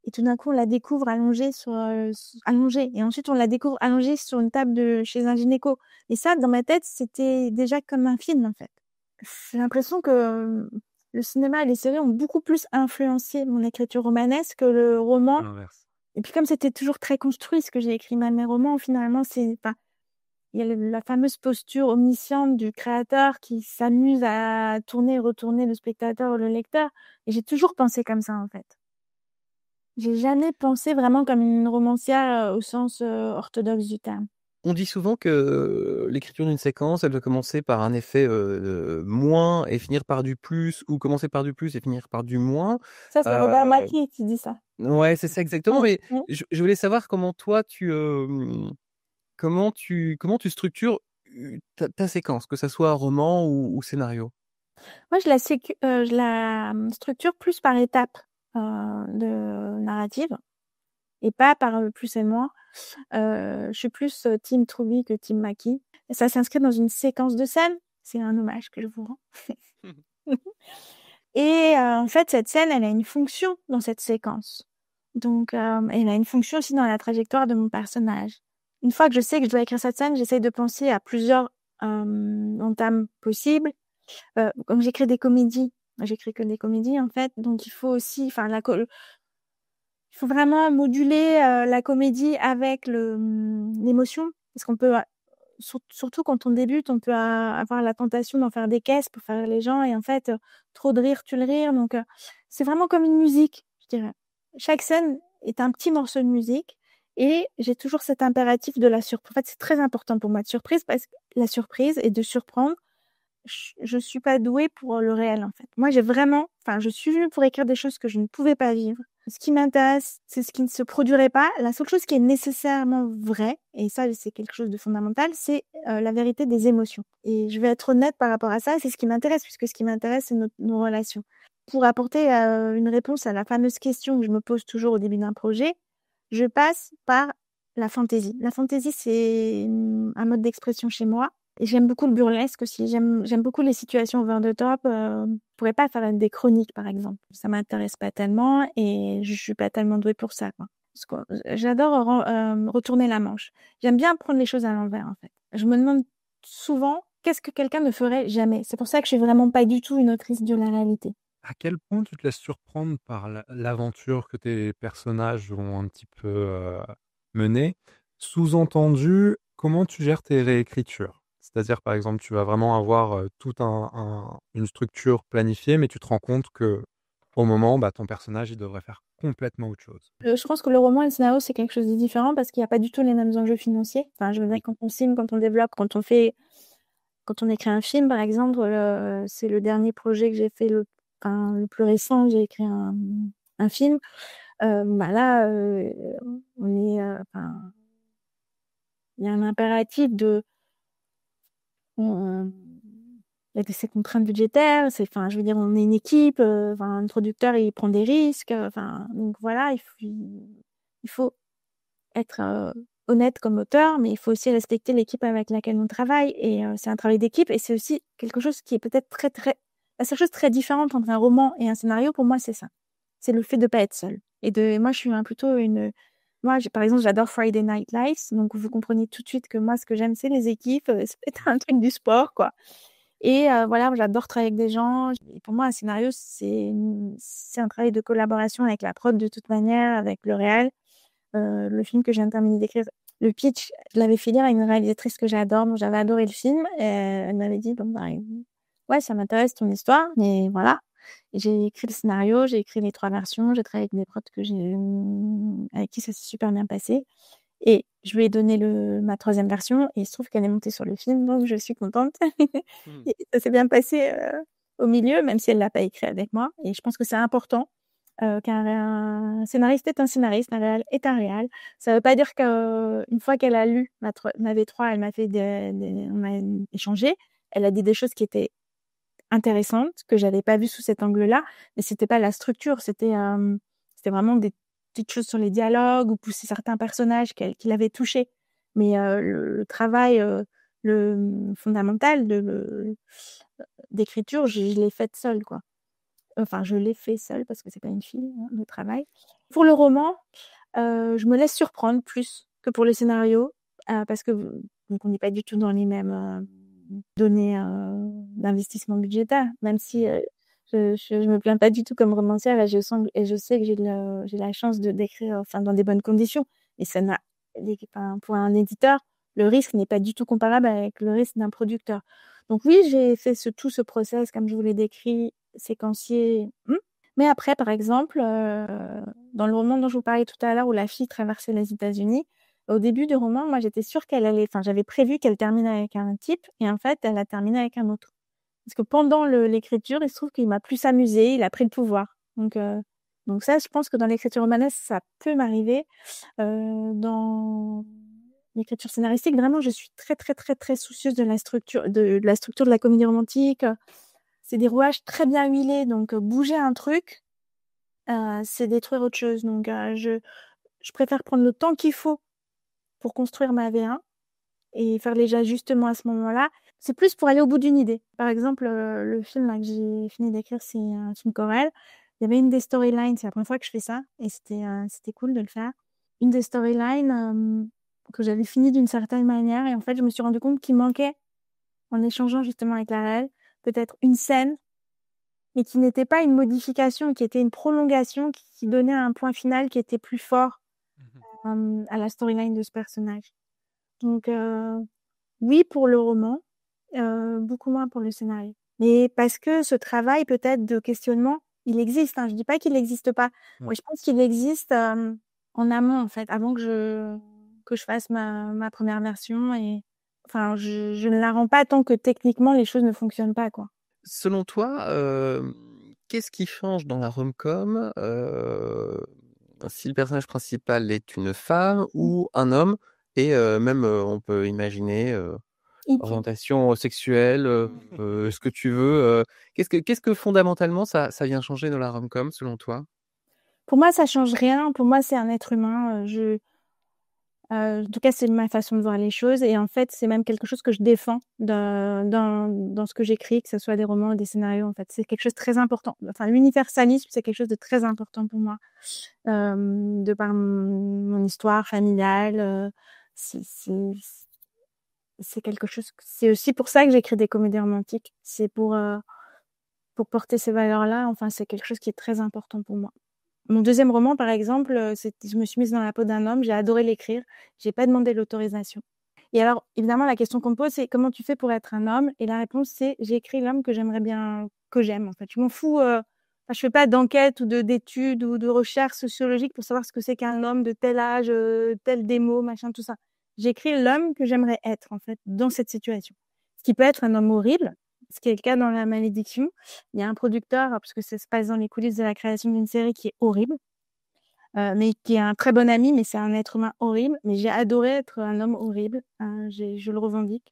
et tout d'un coup, on la découvre allongée allongée. Et ensuite, on la découvre allongée sur une table chez un gynéco. Et ça, dans ma tête, c'était déjà comme un film, en fait. J'ai l'impression que le cinéma et les séries ont beaucoup plus influencé mon écriture romanesque que le roman. L'inverse. Et puis, comme c'était toujours très construit, ce que j'ai écrit, même mes romans, finalement, il y a la fameuse posture omnisciente du créateur qui s'amuse à tourner et retourner le spectateur ou le lecteur. Et j'ai toujours pensé comme ça, en fait. J'ai jamais pensé vraiment comme une romancière au sens orthodoxe du terme. On dit souvent que l'écriture d'une séquence, elle doit commencer par un effet moins et finir par du plus, ou commencer par du plus et finir par du moins. Ça, c'est Robert Mackie qui dit ça. Ouais, c'est ça exactement. Mais Mmh. je voulais savoir comment toi comment tu structures ta séquence, que ça soit roman ou scénario. Moi, je la structure plus par étapes de narrative et pas par plus et moins. Je suis plus team Truby que team Mackie. Et ça s'inscrit dans une séquence de scène. C'est un hommage que je vous rends. Et en fait, cette scène, elle a une fonction dans cette séquence. Donc, elle a une fonction aussi dans la trajectoire de mon personnage. Une fois que je sais que je dois écrire cette scène, j'essaye de penser à plusieurs entames possibles. Comme j'écris des comédies, j'écris que des comédies en fait, donc il faut aussi, il faut vraiment moduler la comédie avec l'émotion, parce qu'on peut, surtout quand on débute, on peut avoir la tentation d'en faire des caisses pour faire les gens, et en fait, trop de rire tue le rire, donc c'est vraiment comme une musique, je dirais. Chaque scène est un petit morceau de musique, et j'ai toujours cet impératif de la surprise. En fait, c'est très important pour moi de surprise, parce que la surprise est de surprendre. Je suis pas douée pour le réel, en fait. Moi, je suis venue pour écrire des choses que je ne pouvais pas vivre. Ce qui m'intéresse, c'est ce qui ne se produirait pas. La seule chose qui est nécessairement vraie, et ça, c'est quelque chose de fondamental, c'est la vérité des émotions. Et je vais être honnête par rapport à ça, c'est ce qui m'intéresse, puisque ce qui m'intéresse, c'est nos relations. Pour apporter une réponse à la fameuse question que je me pose toujours au début d'un projet, je passe par la fantaisie. La fantaisie, c'est un mode d'expression chez moi. Et j'aime beaucoup le burlesque aussi. J'aime beaucoup les situations over the top. Je pourrais pas faire des chroniques, par exemple. Ça m'intéresse pas tellement et je suis pas tellement douée pour ça, quoi. Parce que j'adore retourner la manche. J'aime bien prendre les choses à l'envers, en fait. Je me demande souvent qu'est-ce que quelqu'un ne ferait jamais. C'est pour ça que je suis vraiment pas du tout une autrice de la réalité. À quel point tu te laisses surprendre par l'aventure que tes personnages vont un petit peu mener? Sous-entendu, comment tu gères tes réécritures? C'est-à-dire, par exemple, tu vas vraiment avoir toute une structure planifiée, mais tu te rends compte que au moment, ton personnage, il devrait faire complètement autre chose. Je pense que le roman et le scénario, c'est quelque chose de différent parce qu'il n'y a pas du tout les mêmes enjeux financiers. Enfin, je veux dire, quand on signe, quand on développe, quand on écrit un film, par exemple, c'est le dernier projet que j'ai fait, le plus récent, j'ai écrit un film. Là, on est, il y a un impératif il y a ces contraintes budgétaires, je veux dire, on est une équipe, un producteur, il prend des risques, donc voilà, il faut être honnête comme auteur, mais il faut aussi respecter l'équipe avec laquelle on travaille, et c'est un travail d'équipe, et c'est aussi quelque chose qui est peut-être la seule chose très différente entre un roman et un scénario, pour moi, c'est ça. C'est le fait de pas être seul. Et moi, je suis plutôt une Moi, par exemple, j'adore Friday Night Lights, donc vous comprenez tout de suite que moi, ce que j'aime, c'est les équipes, c'est un truc du sport, quoi. Et voilà, j'adore travailler avec des gens. Et pour moi, un scénario, c'est un travail de collaboration avec la prod de toute manière, avec le réal. Le film que je viens de terminer d'écrire, le pitch, je l'avais fait lire à une réalisatrice que j'adore, donc j'avais adoré le film. Et elle m'avait dit, bon, bah, ouais, ça m'intéresse ton histoire, mais voilà. Et j'ai écrit le scénario, j'ai écrit les 3 versions, j'ai travaillé avec des prods avec qui ça s'est super bien passé. Et je lui ai donné ma 3e version et il se trouve qu'elle est montée sur le film, donc je suis contente. Et ça s'est bien passé au milieu, même si elle l'a pas écrit avec moi. Et je pense que c'est important qu'un scénariste est un scénariste, un réal est un réal. Ça veut pas dire qu'une fois qu'elle a lu ma V3, elle m'a fait on a échangé. Elle a dit des choses qui étaient intéressantes, que j'avais pas vues sous cet angle-là, mais c'était pas la structure, c'était vraiment des petites choses sur les dialogues ou pousser certains personnages qui l'avaient touchée. Mais le travail le fondamental d'écriture, je l'ai faite seule, quoi. Enfin, je l'ai fait seule parce que c'est pas une fille, hein, le travail. Pour le roman, je me laisse surprendre plus que pour le scénario, parce que donc on n'est pas du tout dans les mêmes données d'investissement budgétaire, même si je me plains pas du tout comme romancière et je sais que j'ai la chance d'écrire enfin dans des bonnes conditions. Et ça pour un éditeur, le risque n'est pas du tout comparable avec le risque d'un producteur. Donc oui, j'ai fait tout ce process comme je vous l'ai décrit, séquencier. Mais après, par exemple, dans le roman dont je vous parlais tout à l'heure, où la fille traversait les États-Unis, au début du roman, moi, j'étais sûre j'avais prévu qu'elle termine avec un type, et en fait, elle a terminé avec un autre. Parce que pendant l'écriture, il se trouve qu'il m'a plus amusé, il a pris le pouvoir. Donc ça, je pense que dans l'écriture romanesque, ça peut m'arriver. Dans l'écriture scénaristique, vraiment, je suis très, très, très, très soucieuse de la structure de la comédie romantique. C'est des rouages très bien huilés, donc bouger un truc, c'est détruire autre chose. Donc je préfère prendre le temps qu'il faut pour construire ma V1 et faire les ajustements à ce moment-là. C'est plus pour aller au bout d'une idée. Par exemple, le film là, que j'ai fini d'écrire, c'est un film Corel. Il y avait une des storylines, c'est la première fois que je fais ça, et c'était cool de le faire. Une des storylines que j'avais fini d'une certaine manière, et en fait, je me suis rendu compte qu'il manquait, en échangeant justement avec la réelle, peut-être une scène, mais qui n'était pas une modification, qui était une prolongation, qui donnait un point final qui était plus fort à la storyline de ce personnage. Donc oui pour le roman, beaucoup moins pour le scénario. Mais parce que ce travail peut-être de questionnement, il existe. Je dis pas qu'il n'existe pas. Moi, je pense qu'il existe en amont, en fait, avant que je fasse ma première version. Et enfin, je ne la rends pas tant que techniquement les choses ne fonctionnent pas, quoi. Selon toi, qu'est-ce qui change dans la rom-com si le personnage principal est une femme ou un homme, et même on peut imaginer orientation sexuelle, ce que tu veux. Qu'est-ce que fondamentalement ça vient changer dans la rom-com selon toi? Pour moi, ça change rien. Pour moi, c'est un être humain. En tout cas, c'est ma façon de voir les choses. Et en fait, c'est même quelque chose que je défends dans ce que j'écris, que ce soit des romans ou des scénarios. En fait, c'est quelque chose de très important. Enfin, l'universalisme, c'est quelque chose de très important pour moi. De par mon histoire familiale, c'est quelque chose. C'est aussi pour ça que j'écris des comédies romantiques. C'est pour porter ces valeurs-là. Enfin, c'est quelque chose qui est très important pour moi. Mon 2e roman, par exemple, je me suis mise dans la peau d'un homme, j'ai adoré l'écrire, j'ai pas demandé l'autorisation. Et alors, évidemment, la question qu'on me pose, c'est comment tu fais pour être un homme? Et la réponse, c'est j'ai écrit l'homme que j'aimerais bien, que j'aime, en fait. Je m'en fous, je fais pas d'enquête ou d'études ou de recherche sociologique pour savoir ce que c'est qu'un homme de tel âge, tel démo, machin, tout ça. J'écris l'homme que j'aimerais être, en fait, dans cette situation. Ce qui peut être un homme horrible, ce qui est le cas dans La Malédiction. Il y a un producteur, parce que ça se passe dans les coulisses de la création d'une série qui est horrible, mais qui est un très bon ami, mais c'est un être humain horrible. Mais j'ai adoré être un homme horrible, je le revendique.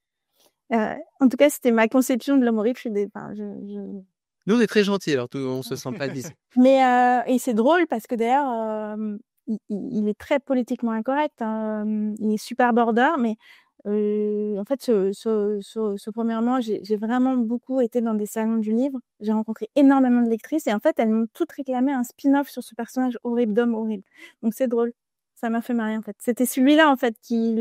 En tout cas, c'était ma conception de l'homme horrible. Nous, on est très gentils, alors on se sent pas dit. Mais et c'est drôle parce que d'ailleurs, il est très politiquement incorrect. Il est super border, mais en fait, ce premier roman, j'ai vraiment beaucoup été dans des salons du livre. J'ai rencontré énormément de lectrices et en fait, elles m'ont toutes réclamé un spin-off sur ce personnage horrible, d'homme horrible. Donc c'est drôle. Ça m'a fait marrer, en fait. C'était celui-là, en fait, qui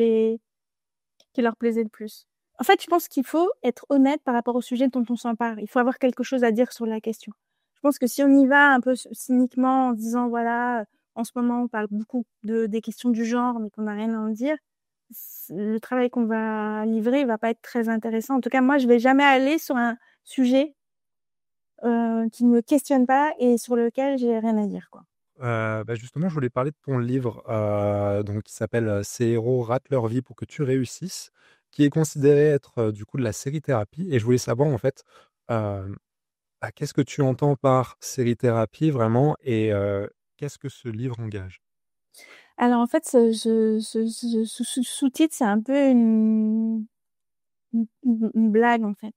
leur plaisait le plus. En fait, je pense qu'il faut être honnête par rapport au sujet dont on s'empare. Il faut avoir quelque chose à dire sur la question. Je pense que si on y va un peu cyniquement en disant, voilà, en ce moment, on parle beaucoup des questions du genre, mais qu'on n'a rien à en dire, le travail qu'on va livrer va pas être très intéressant. En tout cas, moi, je vais jamais aller sur un sujet qui ne me questionne pas et sur lequel j'ai rien à dire, quoi. Justement, je voulais parler de ton livre donc, qui s'appelle Ces héros ratent leur vie pour que tu réussisses, qui est considéré être du coup de la série-thérapie. Et je voulais savoir en fait, qu'est-ce que tu entends par série-thérapie vraiment et qu'est-ce que ce livre engage? Alors, en fait, ce sous-titre, c'est un peu une blague, en fait.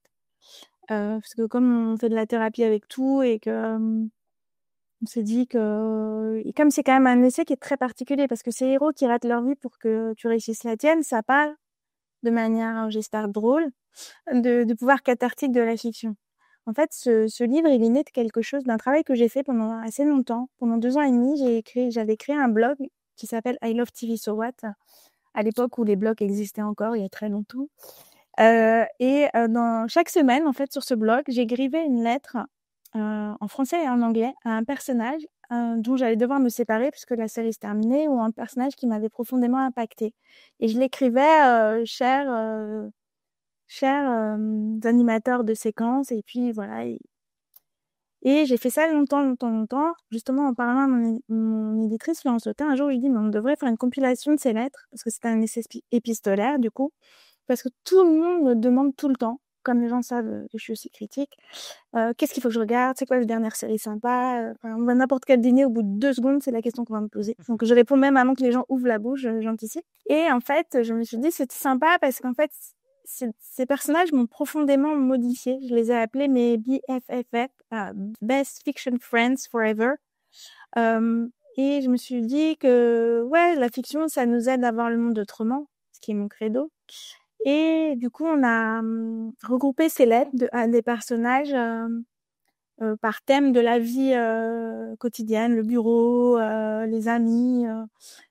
Parce que comme on fait de la thérapie avec tout et que on s'est dit que et comme c'est quand même un essai qui est très particulier parce que ces héros qui ratent leur vie pour que tu réussisses la tienne, ça parle de manière, j'espère drôle, de pouvoir cathartique de la fiction. En fait, ce livre, il est né de quelque chose, d'un travail que j'ai fait pendant assez longtemps. Pendant 2 ans et demi, j'avais créé un blog qui s'appelle I Love TV So What, à l'époque où les blogs existaient encore, il y a très longtemps. Dans chaque semaine, en fait, sur ce blog, j'écrivais une lettre en français et en anglais à un personnage dont j'allais devoir me séparer puisque la série se terminait, ou un personnage qui m'avait profondément impacté. Et je l'écrivais, chers animateurs de séquences, et puis voilà. Et j'ai fait ça longtemps, justement en parlant à mon éditrice Florence Autain. Un jour, il dit, mais on devrait faire une compilation de ces lettres, parce que c'est un essai épistolaire, du coup, parce que tout le monde me demande tout le temps, comme les gens savent que je suis aussi critique, qu'est-ce qu'il faut que je regarde, c'est quoi la dernière série sympa, on va à n'importe quel dîner, au bout de 2 secondes, c'est la question qu'on va me poser. Donc je réponds même avant que les gens ouvrent la bouche, j'anticipe. Et en fait, je me suis dit, c'était sympa parce qu'en fait, ces personnages m'ont profondément modifié. Je les ai appelés mes BFFF, Best Fiction Friends Forever. Et je me suis dit que, ouais, la fiction, ça nous aide à voir le monde autrement, ce qui est mon credo. Et du coup, on a regroupé ces lettres à des personnages par thème de la vie quotidienne, le bureau, les amis.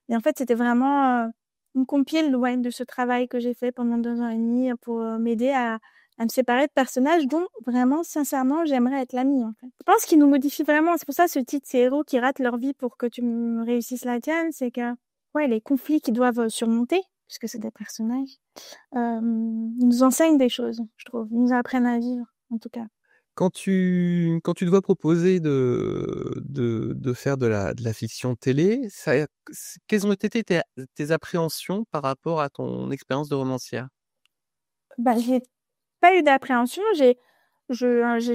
Et en fait, c'était vraiment une compile de ce travail que j'ai fait pendant 2 ans et demi pour m'aider à me séparer de personnages dont vraiment, sincèrement, j'aimerais être l'ami, en fait. Je pense qu'ils nous modifient vraiment. C'est pour ça ce titre, ces héros qui ratent leur vie pour que tu réussisses la tienne, c'est que ouais, les conflits qu'ils doivent surmonter, puisque c'est des personnages, ils nous enseignent des choses, je trouve. Ils nous apprennent à vivre, en tout cas. Quand tu dois proposer de faire de la fiction télé, quelles ont été tes appréhensions par rapport à ton expérience de romancière? J'ai pas eu d'appréhension. J'ai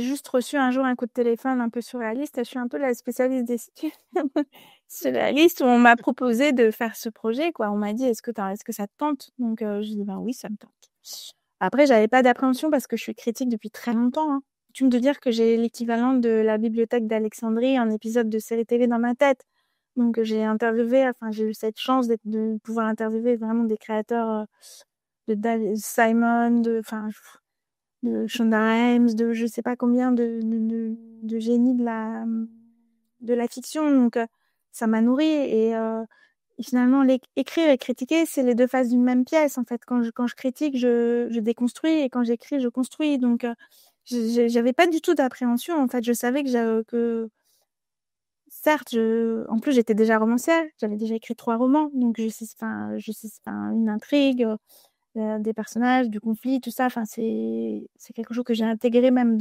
juste reçu un jour un coup de téléphone un peu surréaliste. Je suis un peu la spécialiste des situations surréalistes où on m'a proposé de faire ce projet, quoi. On m'a dit, est-ce que ça te tente? Donc, je dis, ben oui, ça me tente. Après, j'avais pas d'appréhension parce que je suis critique depuis très longtemps, hein. Coutume de dire que j'ai l'équivalent de la bibliothèque d'Alexandrie, un épisode de série télé dans ma tête. Donc, j'ai eu cette chance de pouvoir interviewer vraiment des créateurs de David Simon, de Shonda Rhimes, de je sais pas combien de génies de la fiction. Donc, ça m'a nourrie. Et finalement, écrire et critiquer, c'est les 2 faces d'une même pièce. En fait, quand je critique, je déconstruis, et quand j'écris, je construis. Donc, j'avais pas du tout d'appréhension. En fait, je savais que certes, en plus, j'étais déjà romancière. J'avais déjà écrit 3 romans. Donc, une intrigue, des personnages, du conflit, tout ça. Enfin, c'est quelque chose que j'ai intégré même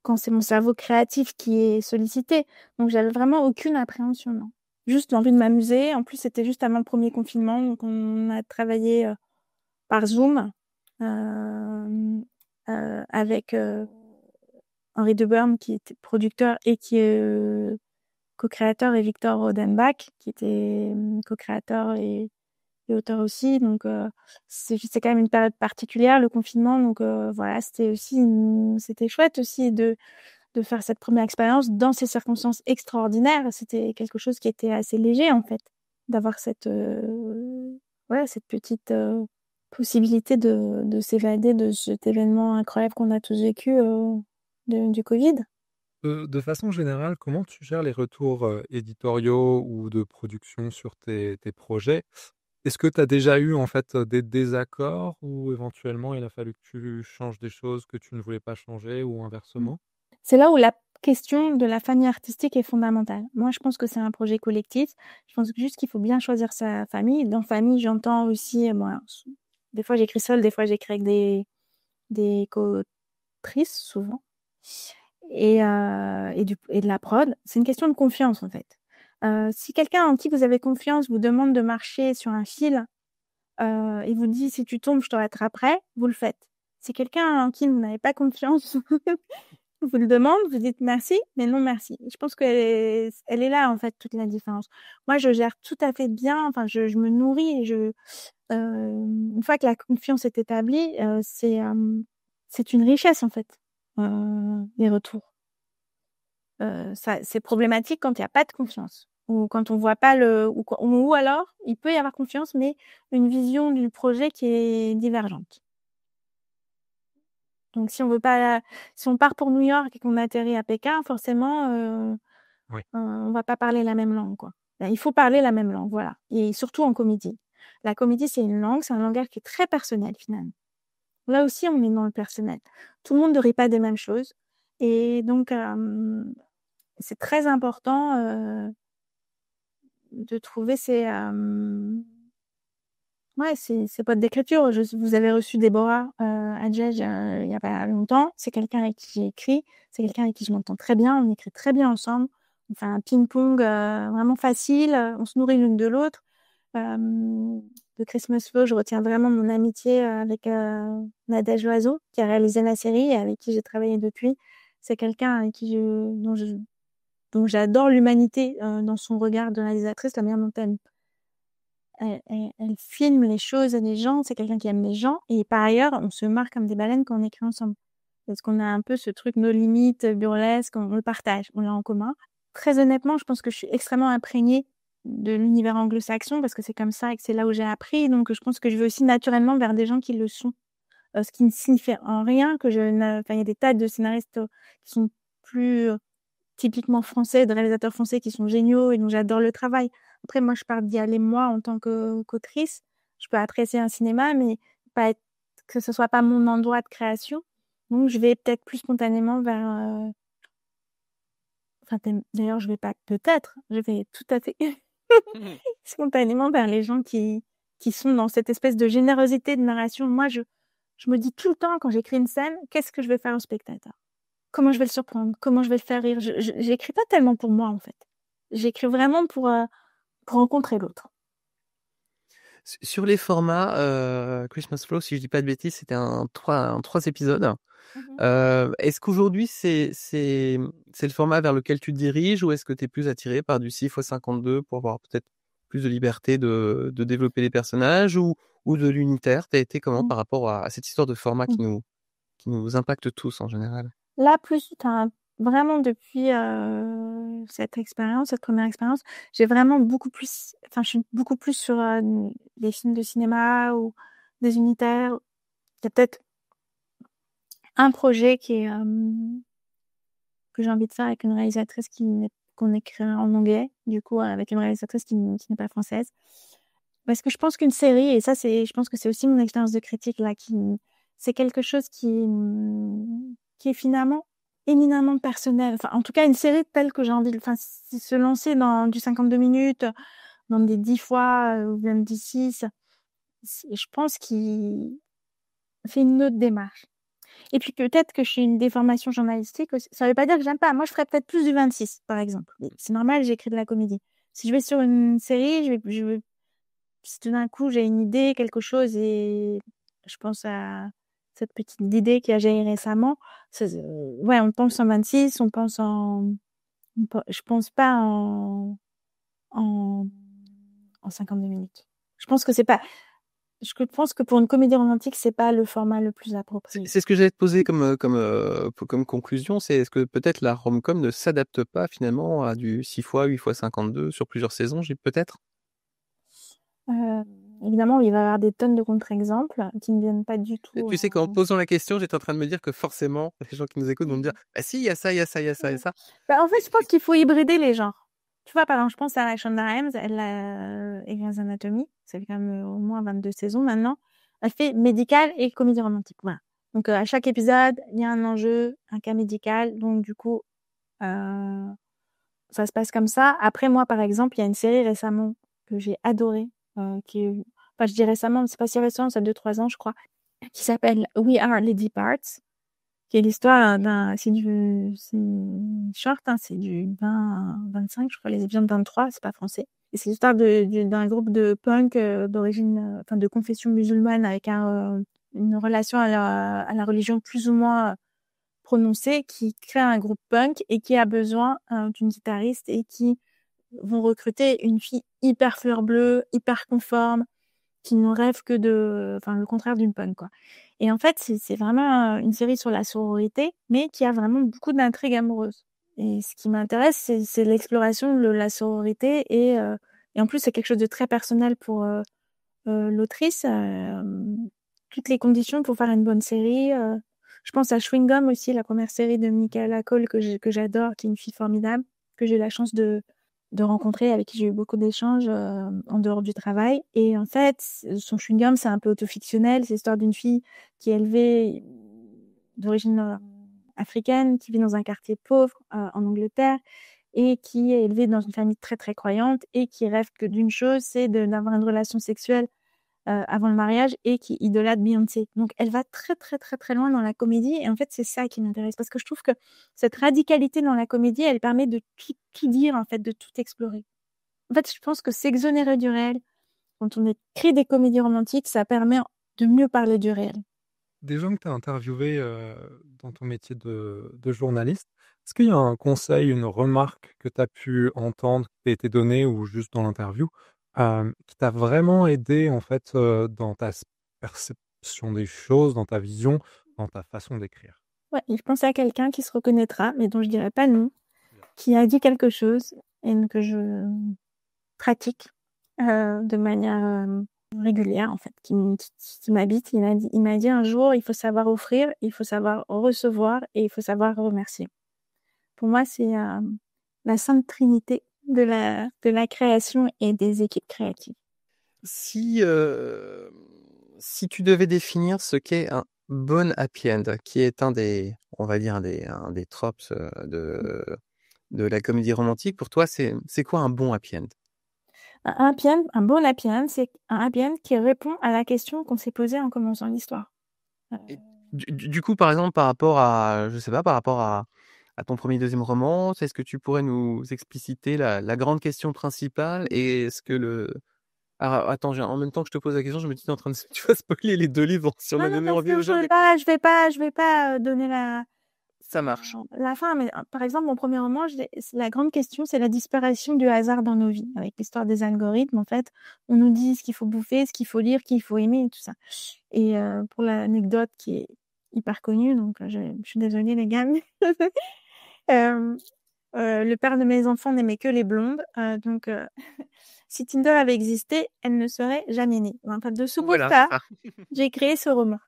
quand c'est mon cerveau créatif qui est sollicité. Donc, j'avais vraiment aucune appréhension, non. Juste l'envie de m'amuser. En plus, c'était juste avant le premier confinement. Donc, on a travaillé par Zoom avec Henri Deburme, qui était producteur et qui est co-créateur, et Victor Rodenbach, qui était co-créateur et auteur aussi. Donc, c'est quand même une période particulière, le confinement. Donc, voilà, c'était chouette aussi de faire cette première expérience dans ces circonstances extraordinaires. C'était quelque chose qui était assez léger, en fait, d'avoir cette petite possibilité de s'évader de cet événement incroyable qu'on a tous vécu du Covid. De façon générale, comment tu gères les retours, éditoriaux ou de production sur tes projets? Est-ce que tu as déjà eu, en fait, des désaccords ou éventuellement il a fallu que tu changes des choses que tu ne voulais pas changer ou Mmh. inversement? C'est là où la question de la famille artistique est fondamentale. Moi, je pense que c'est un projet collectif. Je pense juste qu'il faut bien choisir sa famille. Dans famille, j'entends aussi, moi, des fois j'écris seule, des fois j'écris avec des co-autrices, souvent, et de la prod. C'est une question de confiance, en fait. Si quelqu'un en qui vous avez confiance vous demande de marcher sur un fil, et vous dit: «Si tu tombes, je te rattraperai», vous le faites. Si quelqu'un en qui vous n'avez pas confiance vous le demande, vous dites: «Merci», mais non merci. Je pense elle est là, en fait, toute la différence. Moi, je gère tout à fait bien, enfin, je me nourris et une fois que la confiance est établie, c'est une richesse, en fait, les retours. Ça c'est problématique quand il y a pas de confiance ou quand on voit pas ou alors il peut y avoir confiance, mais une vision du projet qui est divergente. Donc si on part pour New York et qu'on atterrit à Pékin, forcément, Oui. on va pas parler la même langue, quoi. Bah, il faut parler la même langue, voilà, et surtout en comédie. La comédie, c'est une langue, c'est un langage qui est très personnel, finalement. Là aussi, on est dans le personnel. Tout le monde ne rit pas des mêmes choses et donc c'est très important, de trouver ses potes d'écriture. Vous avez reçu Déborah Adjei il y a pas longtemps. C'est quelqu'un avec qui j'ai écrit. C'est quelqu'un avec qui je m'entends très bien. On écrit très bien ensemble. On fait un ping-pong vraiment facile. On se nourrit l'une de l'autre. De Christmas Flow, je retiens vraiment mon amitié avec Nadège Loiseau, qui a réalisé la série et avec qui j'ai travaillé depuis. C'est quelqu'un avec qui dont j'adore l'humanité dans son regard de réalisatrice, la manière dont elle filme les choses et les gens. C'est quelqu'un qui aime les gens. Et par ailleurs, on se marre comme des baleines quand on écrit ensemble. Parce qu'on a un peu ce truc nos limites, burlesque, on le partage, on l'a en commun. Très honnêtement, je pense que je suis extrêmement imprégnée de l'univers anglo-saxon parce que c'est comme ça et que c'est là où j'ai appris. Donc, je pense que je vais aussi naturellement vers des gens qui le sont. Ce qui ne signifie en rien que enfin, il y a des tas de scénaristes qui sont plus typiquement français, de réalisateurs français qui sont géniaux et dont j'adore le travail. Après, moi, je pars d'y aller moi en tant qu'autrice. Je peux apprécier un cinéma, mais que ce soit pas mon endroit de création. Donc, je vais peut-être plus spontanément vers. Enfin, d'ailleurs, je vais pas peut-être, je vais tout à fait spontanément vers les gens qui sont dans cette espèce de générosité de narration. Moi, je me dis tout le temps quand j'écris une scène, qu'est-ce que je vais faire au spectateur? Comment je vais le surprendre? Comment je vais le faire rire? J'écris pas tellement pour moi, en fait. J'écris vraiment pour rencontrer l'autre. Sur les formats, Christmas Flow, si je dis pas de bêtises, c'était un 3 épisodes. Est-ce qu'aujourd'hui c'est le format vers lequel tu te diriges ou est-ce que tu es plus attiré par du 6x52 pour avoir peut-être plus de liberté de développer les personnages ou de l'unitaire? Tu as été comment par rapport à cette histoire de format qui nous impacte tous en général? Là, vraiment depuis cette première expérience, j'ai vraiment je suis beaucoup plus sur des films de cinéma ou des unitaires. Il y a peut-être un projet que j'ai envie de faire avec une réalisatrice qu'on écrit en anglais, du coup, avec une réalisatrice qui n'est pas française. Parce que je pense qu'une série, et ça, je pense que c'est aussi mon expérience de critique là, c'est quelque chose qui est finalement éminemment personnel. Enfin, en tout cas, une série telle que j'ai envie se lancer dans du 52 minutes, dans des 10 fois, ou même 10-6, je pense qu'il fait une autre démarche. Et puis peut-être que je suis une déformation journalistique aussi. Ça veut pas dire que j'aime pas. Moi, je ferais peut-être plus du 26, par exemple. C'est normal, j'écris de la comédie. Si je vais sur une série, si tout d'un coup j'ai une idée, quelque chose, et je pense à cette petite idée qui a jailli récemment, ouais, on pense en 26, je pense pas en 52 minutes. Je pense que pour une comédie romantique, c'est pas le format le plus approprié. C'est ce que j'allais te poser comme conclusion, c'est est-ce que peut-être la rom-com ne s'adapte pas finalement à du 6x, 8x52 sur plusieurs saisons, peut-être? évidemment, il va y avoir des tonnes de contre-exemples qui ne viennent pas du tout. Tu sais qu'en posant la question, j'étais en train de me dire que forcément, les gens qui nous écoutent vont me dire: «Bah si, il y a ça, il y a ça, il y a ça et ça». Bah, en fait, je pense qu'il faut hybrider les genres. Tu vois, par exemple, je pense à Shonda Rhimes, elle a Grey's Anatomy, ça fait quand même au moins 22 saisons maintenant. Elle fait médical et comédie romantique, voilà. Donc à chaque épisode, il y a un enjeu, un cas médical, donc du coup, ça se passe comme ça. Après, moi, par exemple, il y a une série récemment que j'ai adorée, qui est... Enfin, je dis récemment, mais c'est pas si récent, ça a 2-3 ans, je crois, qui s'appelle We Are Lady Parts, qui est l'histoire c'est short, hein, c'est du 25, je crois, les épisodes 23, c'est pas français. Et c'est l'histoire d'un groupe de punk d'origine, enfin, de confession musulmane avec une relation à la religion plus ou moins prononcée, qui crée un groupe punk et qui a besoin d'une guitariste et qui vont recruter une fille hyper fleur bleue, hyper conforme, qui ne rêve que enfin, le contraire d'une punk, quoi. Et en fait, c'est vraiment une série sur la sororité, mais qui a vraiment beaucoup d'intrigues amoureuses. Et ce qui m'intéresse, c'est l'exploration de la sororité et en plus, c'est quelque chose de très personnel pour l'autrice. Toutes les conditions pour faire une bonne série. Je pense à Chewing Gum aussi, la première série de Michaela Cole que j'adore, qui est une fille formidable, que j'ai eu la chance de rencontrer, avec qui j'ai eu beaucoup d'échanges en dehors du travail. Et en fait, son Chewing Gum, c'est un peu autofictionnel. C'est l'histoire d'une fille qui est élevée d'origine africaine, qui vit dans un quartier pauvre en Angleterre et qui est élevée dans une famille très très croyante et qui rêve que d'une chose, c'est d'avoir une relation sexuelle avant le mariage et qui idolâtre Beyoncé. Donc elle va très très très très loin dans la comédie et en fait c'est ça qui m'intéresse parce que je trouve que cette radicalité dans la comédie, elle permet de tout dire, en fait, de tout explorer. En fait, je pense que s'exonérer du réel quand on écrit des comédies romantiques, ça permet de mieux parler du réel. Des gens que tu as interviewés dans ton métier de journaliste, est-ce qu'il y a un conseil, une remarque que tu as pu entendre, qui t'a été donnée ou juste dans l'interview, qui t'a vraiment aidé en fait dans ta perception des choses, dans ta vision, dans ta façon d'écrire? Ouais, je pense à quelqu'un qui se reconnaîtra, mais dont je dirais pas le nom, qui a dit quelque chose et que je pratique de manière régulière, en fait, qui m'habite. Il m'a dit un jour, il faut savoir offrir, il faut savoir recevoir et il faut savoir remercier. Pour moi, c'est la sainte trinité de la création et des équipes créatives. Si tu devais définir ce qu'est un bon happy end, qui est un des tropes de la comédie romantique, pour toi, c'est quoi un bon happy end? Un bon happy end, c'est un happy end qui répond à la question qu'on s'est posée en commençant l'histoire. Et du coup, par exemple, par rapport à, je sais pas, par rapport à ton premier, deuxième roman, est-ce que tu pourrais nous expliciter la grande question principale et est-ce que alors attends, en même temps que je te pose la question, je me dis tu es en train de tu vas spoiler les 2 livres si on a donné envie aux gens. Je vais pas donner Ça marche. la fin, mais par exemple, mon premier roman, la grande question, c'est la disparition du hasard dans nos vies. Avec l'histoire des algorithmes, en fait, on nous dit ce qu'il faut bouffer, ce qu'il faut lire, qui il faut aimer et tout ça. Et pour l'anecdote qui est hyper connue, donc je suis désolée les gars, mais le père de mes enfants n'aimait que les blondes, donc si Tinder avait existé, elle ne serait jamais née. Enfin, de ce constat, j'ai créé ce roman.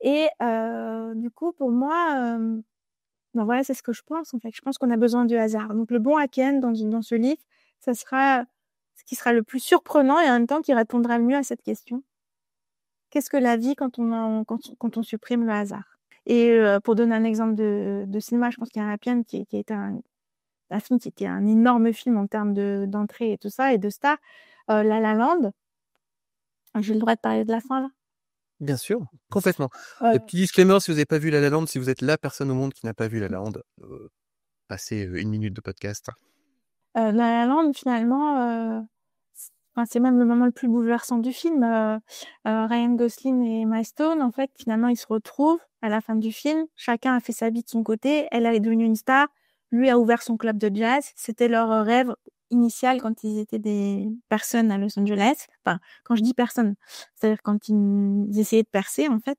Et du coup, pour moi, ben voilà, c'est ce que je pense, en fait. Je pense qu'on a besoin du hasard. Donc le bon happy end dans ce livre, ça sera ce qui sera le plus surprenant et en même temps qui répondra le mieux à cette question. Qu'est-ce que la vie quand on supprime le hasard? Et pour donner un exemple de cinéma, je pense qu'il y a un happy end qui était un film qui était un énorme film en termes d'entrée et tout ça, et de stars. La La Land. J'ai le droit de parler de la fin, là? Bien sûr, complètement. Petit disclaimer, si vous n'avez pas vu La La Land, si vous êtes la personne au monde qui n'a pas vu La La Land, passez 1 minute de podcast. La La Land, finalement, c'est même le moment le plus bouleversant du film. Ryan Gosling et Emma Stone, en fait, finalement, ils se retrouvent à la fin du film. Chacun a fait sa vie de son côté. Elle est devenue une star. Lui a ouvert son club de jazz. C'était leur rêve initial quand ils étaient des personnes à Los Angeles. Enfin, quand je dis personnes, c'est-à-dire quand ils essayaient de percer, en fait,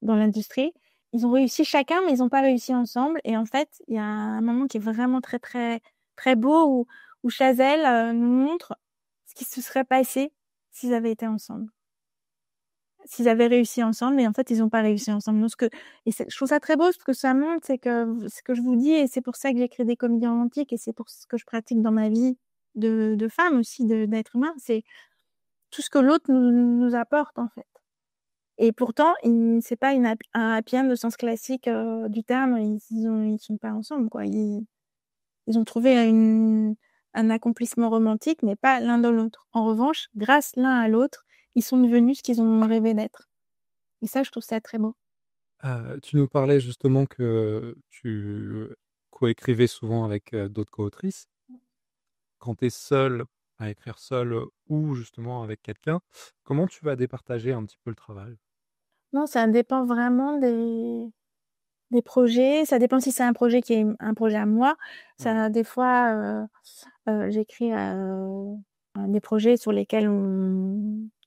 dans l'industrie. Ils ont réussi chacun, mais ils n'ont pas réussi ensemble. Et en fait, il y a un moment qui est vraiment très, très, très beau où Chazelle nous montre ce qui se serait passé s'ils avaient été ensemble. S'ils avaient réussi ensemble, mais en fait, ils n'ont pas réussi ensemble. Donc, je trouve ça très beau, ce que ça montre, c'est que ce que je vous dis, et c'est pour ça que j'écris des comédies romantiques, et c'est pour ce que je pratique dans ma vie de femme aussi, d'être humain, c'est tout ce que l'autre nous apporte, en fait. Et pourtant, c'est pas un happy end au sens classique du terme. Ils sont pas ensemble, quoi. Ils ont trouvé un accomplissement romantique, mais pas l'un dans l'autre. En revanche, grâce l'un à l'autre, ils sont devenus ce qu'ils ont rêvé d'être. Et ça, je trouve ça très beau. Tu nous parlais justement que tu coécrivais souvent avec d'autres co-autrices. Quand tu es seule à écrire seule ou justement avec quelqu'un, comment tu vas départager un petit peu le travail? Non, ça dépend vraiment des projets. Ça dépend si c'est un projet qui est un projet à moi. Ça, des fois, j'écris des projets sur lesquels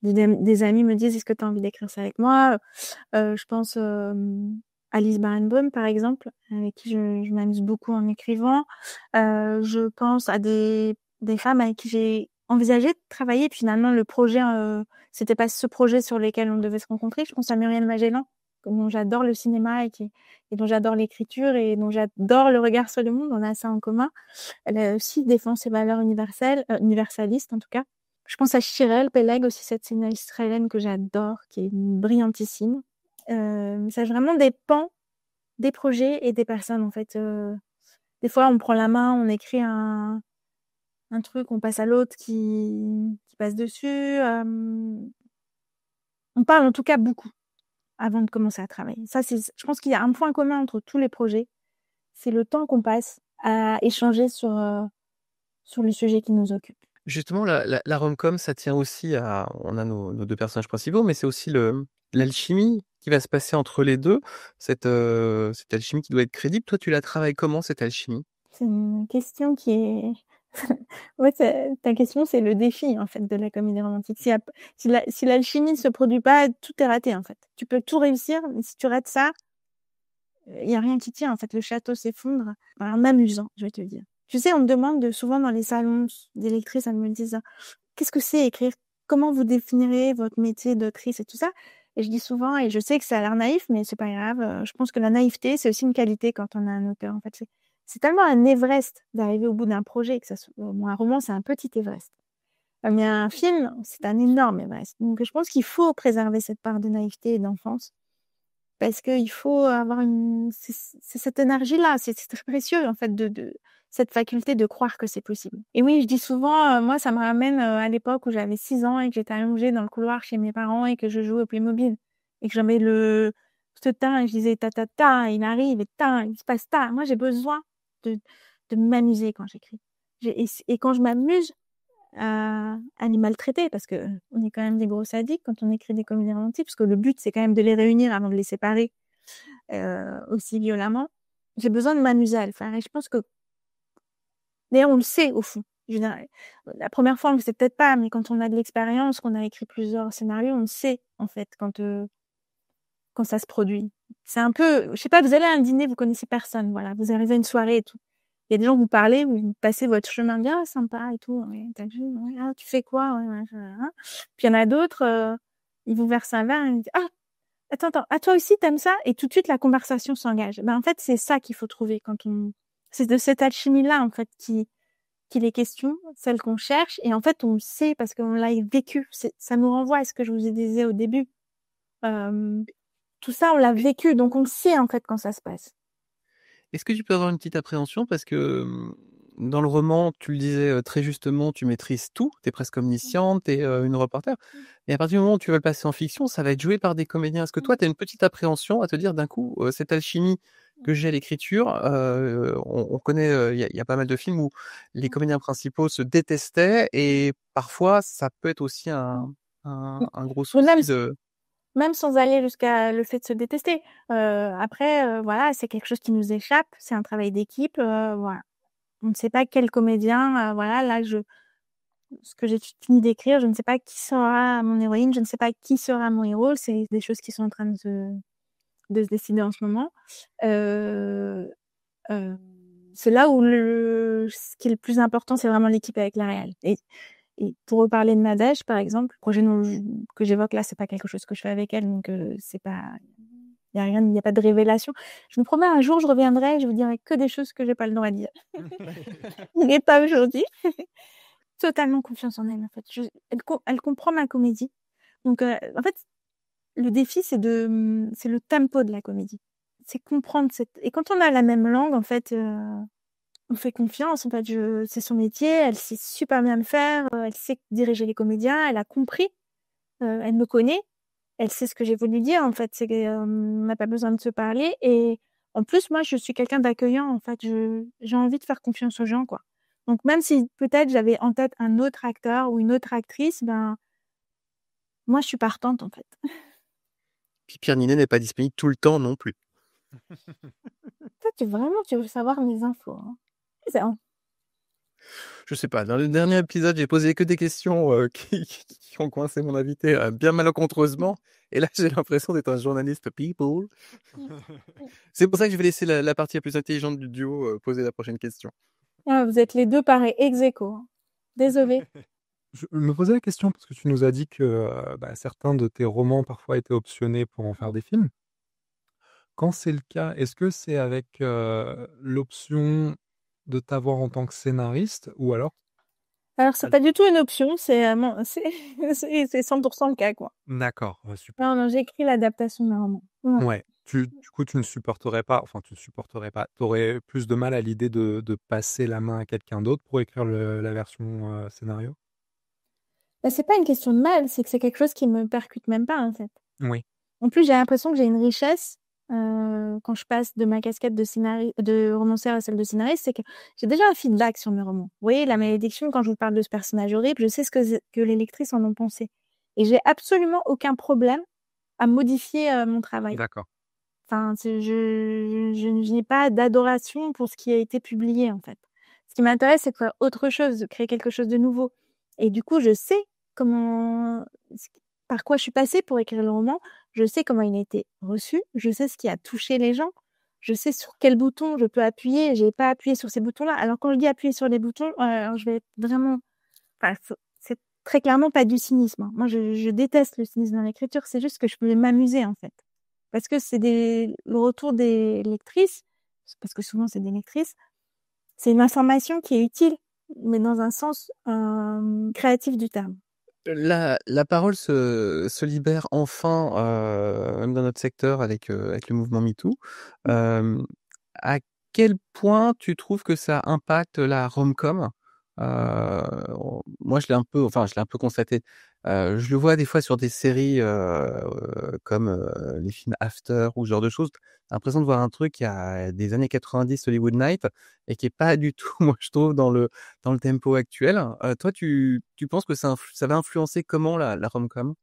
des amis me disent: est-ce que tu as envie d'écrire ça avec moi? Je pense à Lise Barenboim, par exemple, avec qui je m'amuse beaucoup en écrivant. Je pense à des femmes avec qui j'ai envisagé de travailler, puis finalement le projet, c'était pas ce projet sur lequel on devait se rencontrer. Je pense à Muriel Magellan, dont j'adore le cinéma et dont j'adore l'écriture et dont j'adore le regard sur le monde. On a ça en commun. Elle a aussi défend ses valeurs universalistes en tout cas. Je pense à Shirel Peleg aussi, cette scénariste israélienne que j'adore, qui est brillantissime. Ça vraiment dépend des projets et des personnes en fait. Des fois, on prend la main, on écrit un truc, on passe à l'autre qui passe dessus. On parle en tout cas beaucoup avant de commencer à travailler. Ça, je pense qu'il y a un point commun entre tous les projets, c'est le temps qu'on passe à échanger sur le sujet qui nous occupe. Justement, la rom-com, ça tient aussi à... On a nos deux personnages principaux, mais c'est aussi l'alchimie qui va se passer entre les deux, cette alchimie qui doit être crédible. Toi, tu la travailles comment, cette alchimie? C'est une question qui est... Ouais, ta question, c'est le défi, en fait, de la comédie romantique. Si l'alchimie ne se produit pas, tout est raté, en fait. Tu peux tout réussir, mais si tu rates ça, il n'y a rien qui tient, en fait. Le château s'effondre. En m'amusant, je vais te le dire. Tu sais, on me demande souvent dans les salons des lectrices, elles me disent « Qu'est-ce que c'est écrire? Comment vous définirez votre métier d'autrice et tout ça ?» Et je dis souvent, et je sais que ça a l'air naïf, mais c'est pas grave, je pense que la naïveté, c'est aussi une qualité quand on a un auteur, en fait. C'est tellement un Everest d'arriver au bout d'un projet, un roman, c'est un petit Everest. Mais un film, c'est un énorme Everest. Donc, je pense qu'il faut préserver cette part de naïveté et d'enfance. Parce qu'il faut avoir c'est cette énergie-là, c'est très précieux, en fait, de cette faculté de croire que c'est possible. Et oui, je dis souvent, moi, ça me ramène à l'époque où j'avais 6 ans et que j'étais allongée dans le couloir chez mes parents et que je jouais au Playmobil. Et que j'avais ce teint et je disais ta ta ta, il arrive et ta, il se passe ta. Moi, j'ai besoin de m'amuser quand j'écris. Et quand je m'amuse à les maltraiter, parce que on est quand même des gros sadiques quand on écrit des comédies romantiques, parce que le but, c'est quand même de les réunir avant de les séparer aussi violemment. J'ai besoin de m'amuser à le faire. Et je pense que, d'ailleurs, on le sait au fond. Je veux dire, la première fois, on le sait peut-être pas, mais quand on a de l'expérience, qu'on a écrit plusieurs scénarios, on le sait, en fait, quand ça se produit. C'est un peu, je sais pas, vous allez à un dîner, vous connaissez personne, voilà, vous arrivez à une soirée et tout. Il y a des gens, vous parlez, vous passez votre chemin bien, sympa et tout. Ouais, t'as vu, ouais, ah, tu fais quoi? Ouais, hein. Puis il y en a d'autres, ils vous versent un verre et ils disent, ah, attends, ah, toi aussi t'aimes ça? Et tout de suite, la conversation s'engage. En fait, c'est ça qu'il faut trouver c'est de cette alchimie-là, en fait, qu'il est question, celle qu'on cherche. Et en fait, on le sait parce qu'on l'a vécu. Ça nous renvoie à ce que je vous ai disais au début. Tout ça, on l'a vécu, donc on le sait, en fait, quand ça se passe. Est-ce que tu peux avoir une petite appréhension? Parce que dans le roman, tu le disais très justement, tu maîtrises tout, tu es presque omnisciente, tu es une reporter. Et à partir du moment où tu vas le passer en fiction, ça va être joué par des comédiens. Est-ce que toi, tu as une petite appréhension à te dire d'un coup, cette alchimie que j'ai à l'écriture, on connaît, il y a pas mal de films où les comédiens principaux se détestaient et parfois, ça peut être aussi un gros souci de... Même sans aller jusqu'à le fait de se détester. Après, voilà, c'est quelque chose qui nous échappe, c'est un travail d'équipe, voilà. On ne sait pas quel comédien, voilà, là, ce que j'ai fini d'écrire, je ne sais pas qui sera mon héroïne, je ne sais pas qui sera mon héros, c'est des choses qui sont en train de se décider en ce moment. C'est là où ce qui est le plus important, c'est vraiment l'équipe avec la réal. Et pour reparler de Nadège, par exemple, le projet que j'évoque là, c'est pas quelque chose que je fais avec elle, donc c'est pas, il n'y a pas de révélation. Je me promets, un jour, je reviendrai et je vous dirai que des choses que j'ai pas le droit de dire. Mais pas aujourd'hui. Totalement confiance en elle, en fait. Elle comprend ma comédie. Donc, en fait, le défi, c'est le tempo de la comédie. C'est comprendre et quand on a la même langue, en fait, on fait confiance. En fait, c'est son métier. Elle sait super bien le faire. Elle sait diriger les comédiens. Elle a compris. Elle me connaît. Elle sait ce que j'ai voulu dire. En fait, c'est qu'on n'a pas besoin de se parler. Et en plus, moi, je suis quelqu'un d'accueillant. En fait, j'ai envie de faire confiance aux gens, quoi. Donc, même si peut-être j'avais en tête un autre acteur ou une autre actrice, ben, moi, je suis partante, en fait. Puis Pierre Ninet n'est pas disponible tout le temps non plus. Toi, tu veux savoir mes infos. Hein. C'est ça. Je sais pas, dans le dernier épisode, j'ai posé que des questions qui ont coincé mon invité bien malencontreusement. Et là, j'ai l'impression d'être un journaliste people. C'est pour ça que je vais laisser la partie la plus intelligente du duo poser la prochaine question. Ah, vous êtes les deux pareils, ex aequo. Hein. Désolée. Je me posais la question parce que tu nous as dit que certains de tes romans parfois étaient optionnés pour en faire des films. Quand c'est le cas, est-ce que c'est avec l'option de t'avoir en tant que scénariste ou alors? Alors, c'est pas du tout une option, c'est 100% le cas, quoi. D'accord, super. Non, j'ai écrit l'adaptation d'un roman. Ouais. Ouais. Du coup, tu ne supporterais pas, t'aurais plus de mal à l'idée de passer la main à quelqu'un d'autre pour écrire la version scénario? Bah, c'est pas une question de mal, c'est que c'est quelque chose qui me percute même pas, en fait. Oui. En plus, j'ai l'impression que j'ai une richesse quand je passe de ma casquette de romancière à celle de scénariste, c'est que j'ai déjà un feedback sur mes romans. Vous voyez, La Malédiction, quand je vous parle de ce personnage horrible, je sais ce que les lectrices en ont pensé. Et j'ai absolument aucun problème à modifier mon travail. D'accord. Enfin, je n'ai pas d'adoration pour ce qui a été publié, en fait. Ce qui m'intéresse, c'est de faire autre chose, de créer quelque chose de nouveau. Et du coup, je sais par quoi je suis passée pour écrire le roman. Je sais comment il a été reçu. Je sais ce qui a touché les gens. Je sais sur quel bouton je peux appuyer. J'ai pas appuyé sur ces boutons-là. Alors, quand je dis appuyer sur les boutons, je vais être vraiment, enfin, c'est très clairement pas du cynisme. Hein. Moi, je déteste le cynisme dans l'écriture. C'est juste que je peux m'amuser, en fait. Parce que c'est le retour des lectrices, parce que souvent c'est des lectrices, c'est une information qui est utile, mais dans un sens créatif du terme. La parole se libère enfin, même dans notre secteur avec le mouvement MeToo. À quel point tu trouves que ça impacte la rom-com? Moi, je l'ai un peu constaté. Je le vois des fois sur des séries comme les films After ou ce genre de choses. J'ai l'impression de voir un truc qui a des années 90 Hollywood Night et qui est pas du tout, moi je trouve, dans le tempo actuel. Toi, tu penses que ça va influencer comment la rom-com?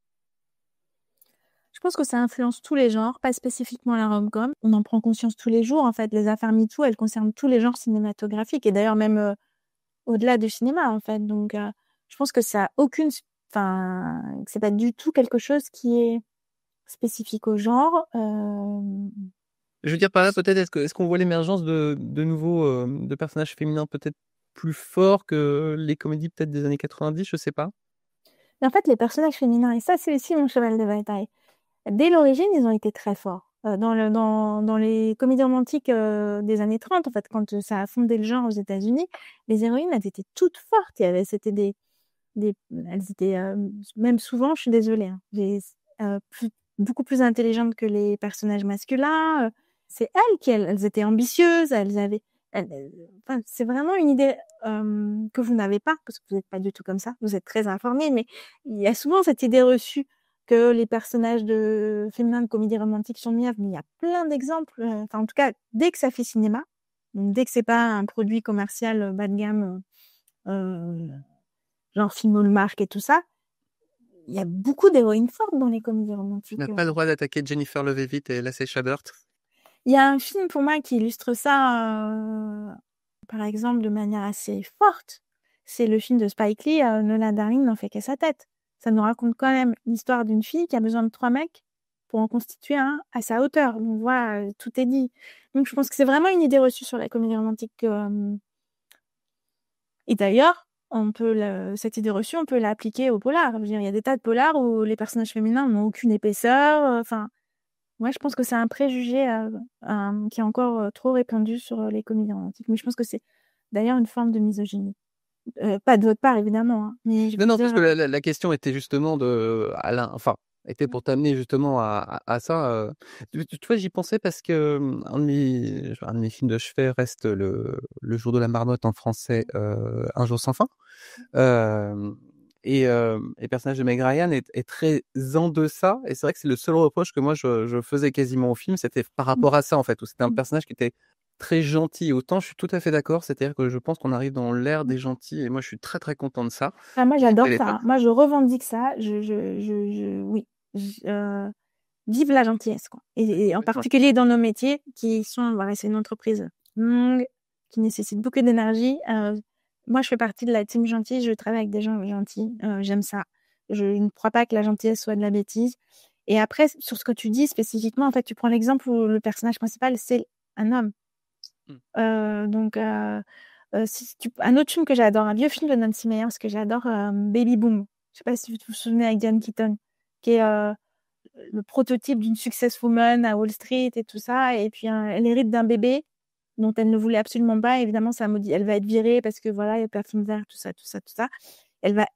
Je pense que ça influence tous les genres, pas spécifiquement la rom-com. On en prend conscience tous les jours. En fait, les affaires MeToo, elles concernent tous les genres cinématographiques et d'ailleurs même au-delà du cinéma, en fait. Donc, je pense que ça a que c'est pas du tout quelque chose qui est spécifique au genre. Je veux dire par là, peut-être, est-ce qu'on voit l'émergence de nouveaux de personnages féminins peut-être plus forts que les comédies peut-être des années 90, je sais pas. Mais en fait, les personnages féminins, et ça, c'est aussi mon cheval de bataille. Dès l'origine, ils ont été très forts. Dans les comédies romantiques des années 30, en fait, quand ça a fondé le genre aux États-Unis, les héroïnes, elles étaient toutes fortes. Elles étaient même souvent, je suis désolée, hein, beaucoup plus intelligentes que les personnages masculins. C'est elles étaient ambitieuses, c'est vraiment une idée que vous n'avez pas, parce que vous n'êtes pas du tout comme ça, vous êtes très informés, mais il y a souvent cette idée reçue que les personnages féminins de comédie romantique sont mièvres, mais il y a plein d'exemples. En tout cas, dès que ça fait cinéma, donc dès que c'est pas un produit commercial bas de gamme, genre film Hallmark et tout ça, il y a beaucoup d'héroïnes fortes dans les comédies romantiques. Tu n'as pas le droit d'attaquer Jennifer Love Hewitt et Lacey Chabert. Il y a un film pour moi qui illustre ça, par exemple, de manière assez forte. C'est le film de Spike Lee, Nola Darling n'en fait qu'à sa tête. Ça nous raconte quand même l'histoire d'une fille qui a besoin de 3 mecs pour en constituer un à sa hauteur. Donc voilà, tout est dit. Donc je pense que c'est vraiment une idée reçue sur la comédie romantique. Et d'ailleurs, cette idée reçue, on peut l'appliquer au polar. Je veux dire, il y a des tas de polars où les personnages féminins n'ont aucune épaisseur. Enfin, moi, je pense que c'est un préjugé qui est encore trop répandu sur les comédies romantiques. Mais je pense que c'est d'ailleurs une forme de misogynie. Pas de votre part, évidemment, hein, mais je veux Non, parce que dire, la question était justement était pour t'amener justement à ça. Tu vois, j'y pensais parce que un de mes films de chevet reste le jour de la marmotte en français, Un jour sans fin. Le personnage de Meg Ryan est très en deçà, et c'est vrai que c'est le seul reproche que moi je faisais quasiment au film, c'était par rapport à ça en fait, où c'était un personnage qui était très gentil. Autant je suis tout à fait d'accord, c'est-à-dire que je pense qu'on arrive dans l'ère des gentils, et moi je suis très très content de ça. enfin, moi, j'adore Belle ça. époque. Hein. Moi, je revendique ça. Oui. Vive la gentillesse, quoi. Et en Ouais. particulier dans nos métiers qui sont, voilà, c'est une entreprise longue, qui nécessite beaucoup d'énergie. Moi, je fais partie de la team gentille. Je travaille avec des gens gentils. J'aime ça. Je ne crois pas que la gentillesse soit de la bêtise. Et après, sur ce que tu dis spécifiquement, en fait, tu prends l'exemple où le personnage principal, c'est un homme. Un autre film que j'adore, un vieux film de Nancy Meyers que j'adore, Baby Boom. Je sais pas si vous vous souvenez, avec Diane Keaton, qui est le prototype d'une successwoman à Wall Street et tout ça. Et puis, elle hérite d'un bébé dont elle ne voulait absolument pas. Évidemment, ça maudit. Elle va être virée parce que voilà, il y a personne derrière, tout ça. Elle va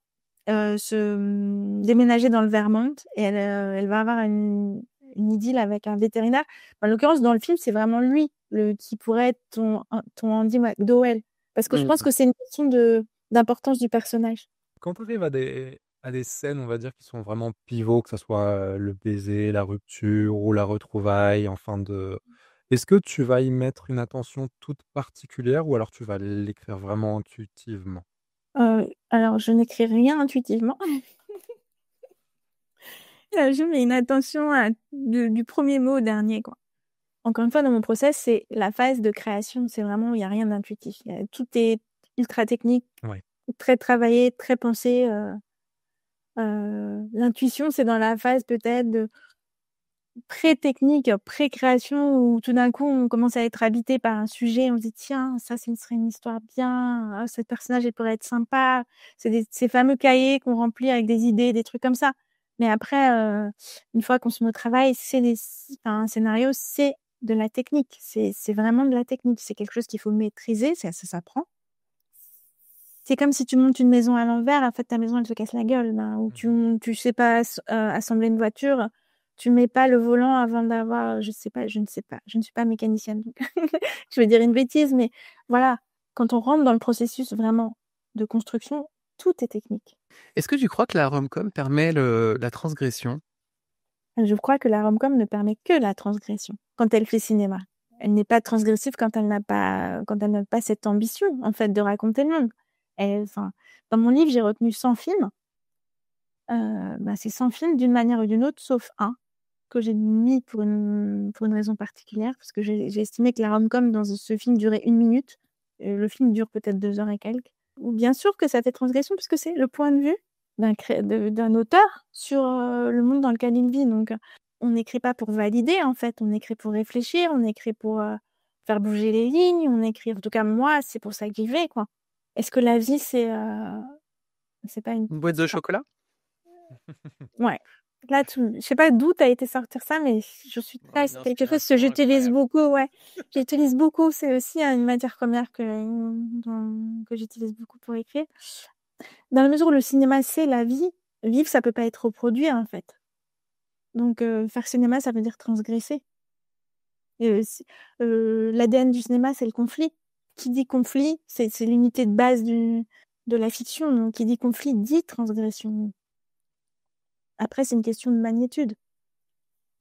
se déménager dans le Vermont et elle va avoir une idylle avec un vétérinaire. En l'occurrence, dans le film, c'est vraiment lui qui pourrait être ton Andy McDowell. Parce que je pense que c'est une question d'importance du personnage. Quand tu arrives à des scènes, on va dire, qui sont vraiment pivots, que ce soit le baiser, la rupture ou la retrouvaille, est-ce que tu vas y mettre une attention toute particulière ou alors tu vas l'écrire vraiment intuitivement? Alors, je n'écris rien intuitivement. Je mets une attention du premier mot au dernier, quoi. Encore une fois, dans mon process, c'est la phase de création. C'est vraiment, il n'y a rien d'intuitif. Tout est ultra technique, Ouais. très travaillé, très pensé. L'intuition, c'est dans la phase peut-être de pré-technique, pré-création, où tout d'un coup, on commence à être habité par un sujet. On se dit, tiens, ça, ce serait une histoire bien. Ah, ce personnage, il pourrait être sympa. C'est ces fameux cahiers qu'on remplit avec des idées, des trucs comme ça. Mais après, une fois qu'on se met au travail, un scénario, c'est de la technique. C'est vraiment de la technique. C'est quelque chose qu'il faut maîtriser. Ça s'apprend. C'est comme si tu montes une maison à l'envers. En fait, ta maison, elle se casse la gueule. Ou tu sais pas assembler une voiture. Tu mets pas le volant avant d'avoir, je ne sais pas. Je ne suis pas mécanicienne. Donc je veux dire une bêtise, mais voilà. Quand on rentre dans le processus vraiment de construction, tout est technique. Est-ce que tu crois que la rom-com permet la transgression? Je crois que la rom-com ne permet que la transgression quand elle fait cinéma. Elle n'est pas transgressive quand elle n'a pas cette ambition, en fait, de raconter le monde. Dans mon livre, j'ai retenu 100 films. C'est 100 films d'une manière ou d'une autre, sauf un que j'ai mis pour une raison particulière, parce que j'ai estimé que la rom-com dans ce film durait 1 minute. Le film dure peut-être 2 heures et quelques. Ou bien sûr que ça fait transgression, puisque c'est le point de vue d'un auteur sur le monde dans lequel il vit. Donc, on n'écrit pas pour valider, en fait. On écrit pour réfléchir, on écrit pour faire bouger les lignes, on écrit... En tout cas, moi, c'est pour ça que j'y vais, quoi. Est-ce que la vie, c'est pas une boîte de chocolat? Ouais. Là, je sais pas d'où tu as été sortir ça, mais je suis très... C'est quelque chose que j'utilise beaucoup, ouais. J'utilise beaucoup. C'est aussi une matière première que j'utilise beaucoup pour écrire. Dans la mesure où le cinéma, c'est la vie, vivre, ça peut pas être reproduit, en fait. Donc, faire cinéma, ça veut dire transgresser. L'ADN du cinéma, c'est le conflit. Qui dit conflit, c'est l'unité de base de la fiction. Donc, qui dit conflit, dit transgression. Après, c'est une question de magnitude.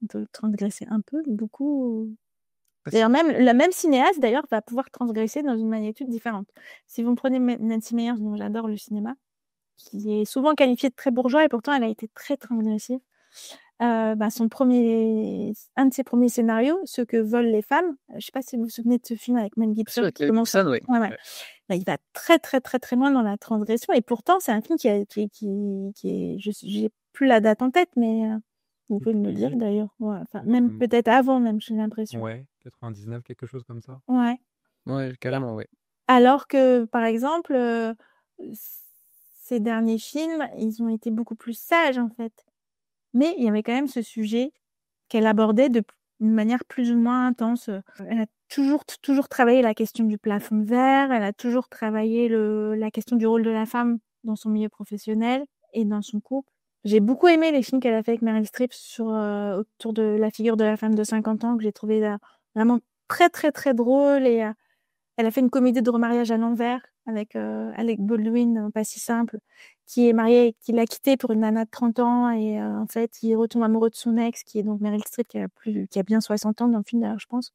On peut transgresser un peu, beaucoup. D'ailleurs, le même cinéaste, d'ailleurs, va pouvoir transgresser dans une magnitude différente. Si vous me prenez Nancy Meyers, dont j'adore le cinéma, qui est souvent qualifiée de très bourgeois, et pourtant elle a été très transgressive. Un de ses premiers scénarios, Ce que veulent les femmes, je ne sais pas si vous vous souvenez de ce film avec Mel Gibson. Avec Gibson, oui. Ouais. Il va très très très très loin dans la transgression, et pourtant c'est un film qui est, j'ai plus la date en tête, mais vous pouvez me le dire d'ailleurs. Ouais, même peut-être avant, même, j'ai l'impression. Ouais, 99, quelque chose comme ça. Ouais. Ouais, carrément, ouais. Alors que, par exemple, ses derniers films, ils ont été beaucoup plus sages, en fait. Mais il y avait quand même ce sujet qu'elle abordait d'une manière plus ou moins intense. Elle a toujours travaillé la question du plafond de verre, elle a toujours travaillé la question du rôle de la femme dans son milieu professionnel et dans son couple. J'ai beaucoup aimé les films qu'elle a fait avec Meryl Streep autour de la figure de la femme de 50 ans, que j'ai trouvé vraiment très, très, très drôle. Et elle a fait une comédie de remariage à l'envers avec Alec Baldwin, pas si simple, qui est marié, qui l'a quitté pour une nana de 30 ans. Et en fait, il retombe amoureux de son ex, qui est donc Meryl Streep, qui a bien 60 ans dans le film, d'ailleurs, je pense.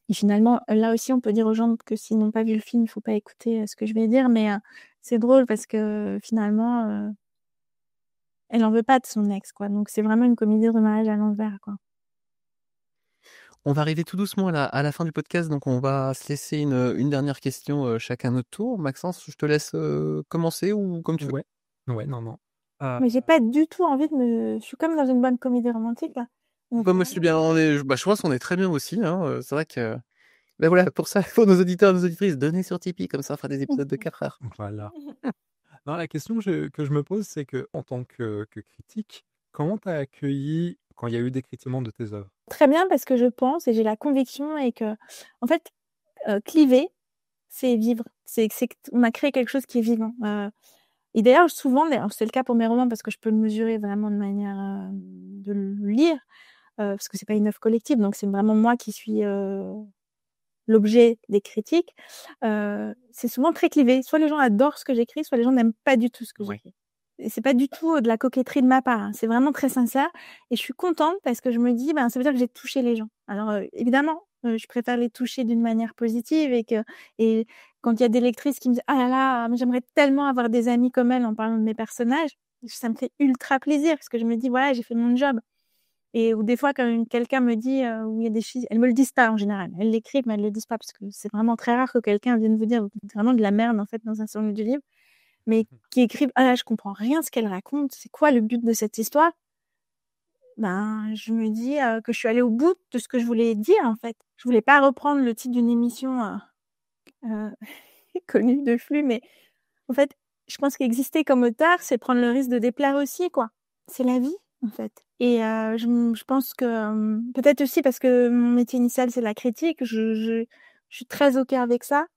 Et finalement, là aussi, on peut dire aux gens que s'ils n'ont pas vu le film, il ne faut pas écouter ce que je vais dire. Mais c'est drôle parce que finalement, elle en veut pas de son ex, quoi. Donc, c'est vraiment une comédie de remariage à l'envers, quoi. On va arriver tout doucement à la fin du podcast, donc on va se laisser une dernière question chacun notre tour. Maxence, je te laisse commencer ou comme tu veux. Ouais, non. Mais j'ai pas du tout envie je suis comme dans une bonne comédie romantique, là. Bah, moi, je suis bien. Je pense qu'on est très bien aussi. Hein. C'est vrai que. Ben voilà, pour ça, pour nos auditeurs et nos auditrices, donnez sur Tipeee, comme ça on fera des épisodes de 4 heures. Voilà. Non, la question que je me pose, c'est que en tant que critique, comment tu as accueilli quand il y a eu des critiquements de tes œuvres? Très bien, parce que je pense et j'ai la conviction et que, en fait, cliver, c'est vivre. On a créé quelque chose qui est vivant. Et d'ailleurs, souvent, c'est le cas pour mes romans parce que je peux le mesurer vraiment de manière de le lire, parce que c'est pas une œuvre collective, donc c'est vraiment moi qui suis l'objet des critiques. C'est souvent très clivé. Soit les gens adorent ce que j'écris, soit les gens n'aiment pas du tout ce que j'écris. Et c'est pas du tout de la coquetterie de ma part, hein. C'est vraiment très sincère. Et je suis contente parce que je me dis, ça veut dire que j'ai touché les gens. Alors, évidemment, je préfère les toucher d'une manière positive et quand il y a des lectrices qui me disent, ah là là, mais j'aimerais tellement avoir des amis comme elle en parlant de mes personnages, ça me fait ultra plaisir parce que je me dis, voilà, j'ai fait mon job. Ou des fois, quand quelqu'un me dit, où il y a des filles, elles me le disent pas en général. Elles l'écrivent, mais elles le disent pas parce que c'est vraiment très rare que quelqu'un vienne vous dire vraiment de la merde, en fait, dans un sommet du livre. Mais qui écrivent, ah là, je comprends rien ce qu'elle raconte. C'est quoi le but de cette histoire? Je me dis que je suis allée au bout de ce que je voulais dire, en fait. Je voulais pas reprendre le titre d'une émission connue de Flux, mais en fait, je pense qu'exister comme auteur, c'est prendre le risque de déplaire aussi, quoi. C'est la vie, en fait. Et je pense que peut-être aussi parce que mon métier initial, c'est la critique, je suis très au cœur avec ça.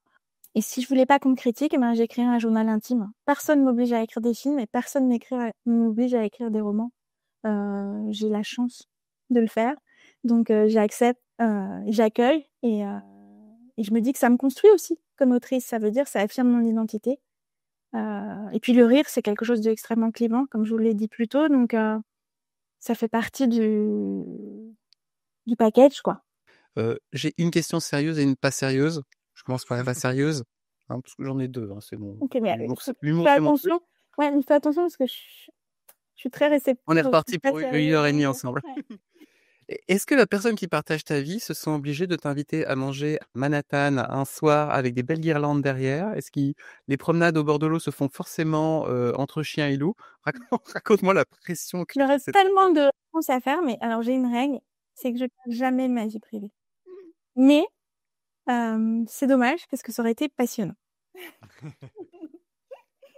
Et si je voulais pas qu'on me critique, j'écrirais un journal intime. Personne m'oblige à écrire des films et personne m'oblige à écrire des romans. J'ai la chance de le faire. Donc, j'accepte, j'accueille et je me dis que ça me construit aussi comme autrice. Ça veut dire que ça affirme mon identité. Et puis le rire, c'est quelque chose d'extrêmement clivant, comme je vous l'ai dit plus tôt. Donc, ça fait partie du package, quoi. J'ai une question sérieuse et une pas sérieuse. Je commence par la pas sérieuse, hein, parce que j'en ai deux. Hein, c'est mon. Ok, mais L'humour, fais c'est mon truc. attention. Ouais, fais attention parce que je suis très réceptive. On est reparti pour 1h30 ensemble. Ouais. Est-ce que la personne qui partage ta vie se sent obligée de t'inviter à manger à Manhattan un soir avec des belles guirlandes derrière? Est-ce que les promenades au bord de l'eau se font forcément entre chiens et loups? Raconte-moi la pression que Il me reste tellement de réponses à faire, mais alors j'ai une règle, c'est que je parle jamais de ma vie privée. Mais c'est dommage parce que ça aurait été passionnant.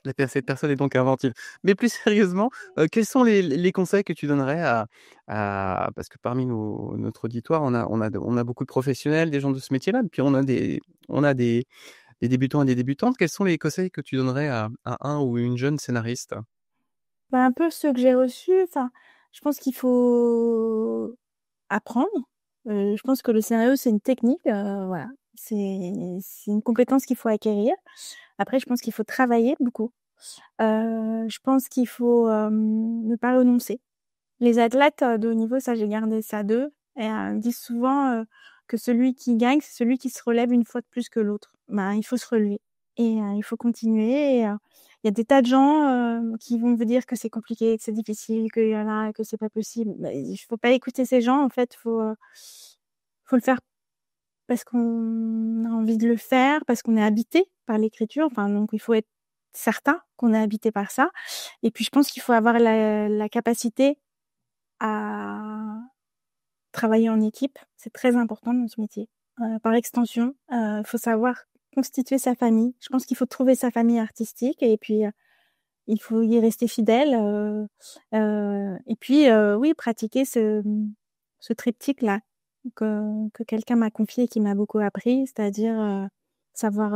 Cette personne est donc inventive. Mais plus sérieusement, quels sont les conseils que tu donnerais parce que parmi notre auditoire, on a beaucoup de professionnels, des gens de ce métier-là, puis on a des débutants et des débutantes. Quels sont les conseils que tu donnerais à un ou une jeune scénariste? Un peu ceux que j'ai reçus. Enfin, je pense qu'il faut apprendre. Je pense que le scénario, c'est une technique. Voilà. C'est une compétence qu'il faut acquérir. Après, je pense qu'il faut travailler beaucoup. Je pense qu'il faut ne pas renoncer. Les athlètes de haut niveau, ça, j'ai gardé ça d'eux. Et disent souvent que celui qui gagne, c'est celui qui se relève une fois de plus que l'autre. Il faut se relever. Et il faut continuer. Et il y a des tas de gens qui vont vous dire que c'est compliqué, que c'est difficile, que c'est pas possible. Il faut pas écouter ces gens. En fait, faut le faire parce qu'on a envie de le faire, parce qu'on est habité par l'écriture. Donc il faut être certain qu'on est habité par ça. Et puis je pense qu'il faut avoir la capacité à travailler en équipe. C'est très important dans ce métier. Par extension, faut savoir constituer sa famille. Je pense qu'il faut trouver sa famille artistique et puis il faut y rester fidèle. Et puis, oui, pratiquer ce triptyque-là que quelqu'un m'a confié et qui m'a beaucoup appris, c'est-à-dire savoir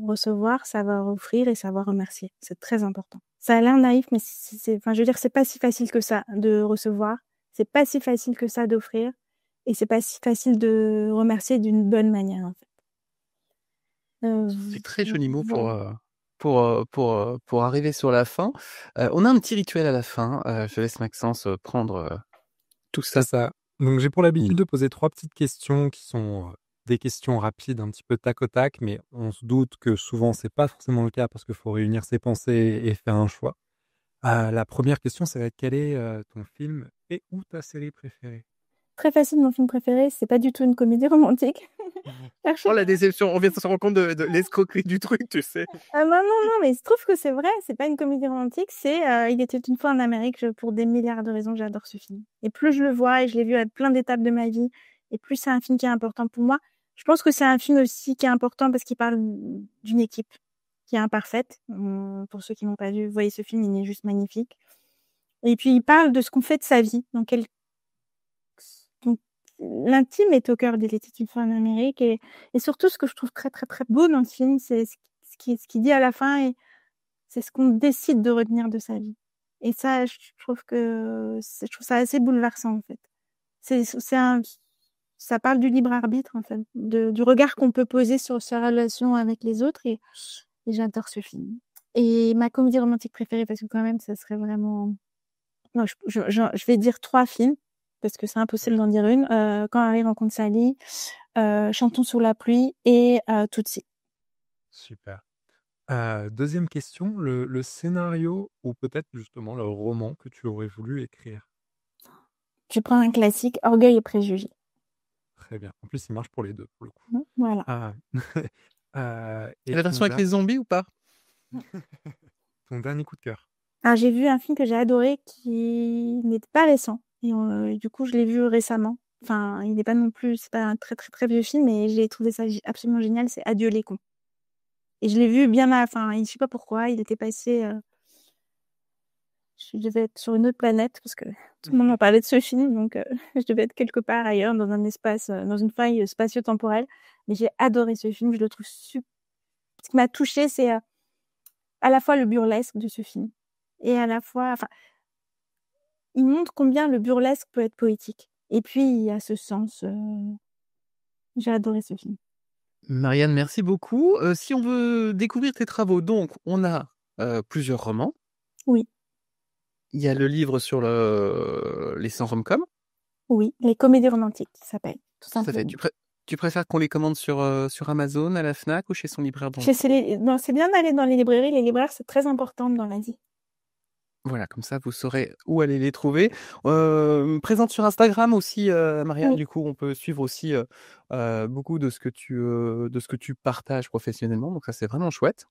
recevoir, savoir offrir et savoir remercier. C'est très important. Ça a l'air naïf, mais enfin, je veux dire, c'est pas si facile que ça de recevoir. C'est pas si facile que ça d'offrir. Et c'est pas si facile de remercier d'une bonne manière, en fait. C'est très joli mot Voilà. pour arriver sur la fin. On a un petit rituel à la fin. Je laisse Maxence prendre tout ça. C'est ça. Donc j'ai pour l'habitude de poser 3 petites questions qui sont, des questions rapides, un petit peu tac au tac, mais on se doute que souvent c'est pas forcément le cas parce qu'il faut réunir ses pensées et faire un choix. La première question, ça va être quel est, ton film et ou ta série préférée? Très facile, mon film préféré, c'est pas du tout une comédie romantique. Oh la déception, on vient de se rendre compte de l'escroquerie du truc, tu sais. Ah non, mais il se trouve que c'est vrai, c'est pas une comédie romantique, c'est Il était une fois en Amérique. Pour des milliards de raisons, j'adore ce film. Et plus je le vois, et je l'ai vu à plein d'étapes de ma vie, et plus c'est un film qui est important pour moi. Je pense que c'est un film aussi qui est important parce qu'il parle d'une équipe qui est imparfaite. Pour ceux qui n'ont pas vu, voyez ce film, il est juste magnifique. Et puis il parle de ce qu'on fait de sa vie, donc l'intime est au cœur d'Il était une fois en Amérique, et surtout ce que je trouve très très très beau dans ce film, c'est ce qu'il dit à la fin, et c'est ce qu'on décide de retenir de sa vie. Et ça, je trouve ça assez bouleversant, en fait. Ça parle du libre arbitre, en fait, du regard qu'on peut poser sur sa relation avec les autres, et j'adore ce film. Et ma comédie romantique préférée, parce que quand même, ça serait vraiment... Non, je vais dire 3 films, parce que c'est impossible d'en dire une. Quand Harry rencontre Sally, Chantons sous la pluie et Tootsie. Super. Deuxième question, le scénario ou peut-être justement le roman que tu aurais voulu écrire? Je prends un classique, Orgueil et préjugés. Très bien. En plus, il marche pour les 2 pour le coup. Voilà. Et La version avec les zombies ou pas? ton dernier coup de cœur? J'ai vu un film que j'ai adoré qui n'était pas récent. Et du coup, je l'ai vu récemment. Enfin, il n'est pas non plus, c'est pas un très très très vieux film, mais j'ai trouvé ça absolument génial. C'est Adieu les cons. Et je l'ai vu bien enfin, je sais pas pourquoi, il était passé. Je devais être sur une autre planète parce que tout le monde m'a parlé de ce film, donc je devais être quelque part ailleurs dans un espace, dans une faille spatio-temporelle. Mais j'ai adoré ce film, je le trouve super. Ce qui m'a touchée, c'est à la fois le burlesque de ce film et à la fois, enfin, il montre combien le burlesque peut être poétique. Et puis il y a ce sens. J'ai adoré ce film. Marianne, merci beaucoup. Si on veut découvrir tes travaux, donc on a plusieurs romans. Oui. Il y a le livre sur les 100 rom-com. Oui, les comédies romantiques, ça s'appelle, tout Ça simplement. fait. Tu préfères qu'on les commande sur Amazon, à la Fnac ou chez son libraire dans Non, c'est bien d'aller dans les librairies. Les libraires, c'est très important dans la vie. Voilà, comme ça, vous saurez où aller les trouver. Présente sur Instagram aussi, Marianne. Oui. Du coup, on peut suivre aussi beaucoup de ce que tu partages professionnellement. Donc ça, c'est vraiment chouette.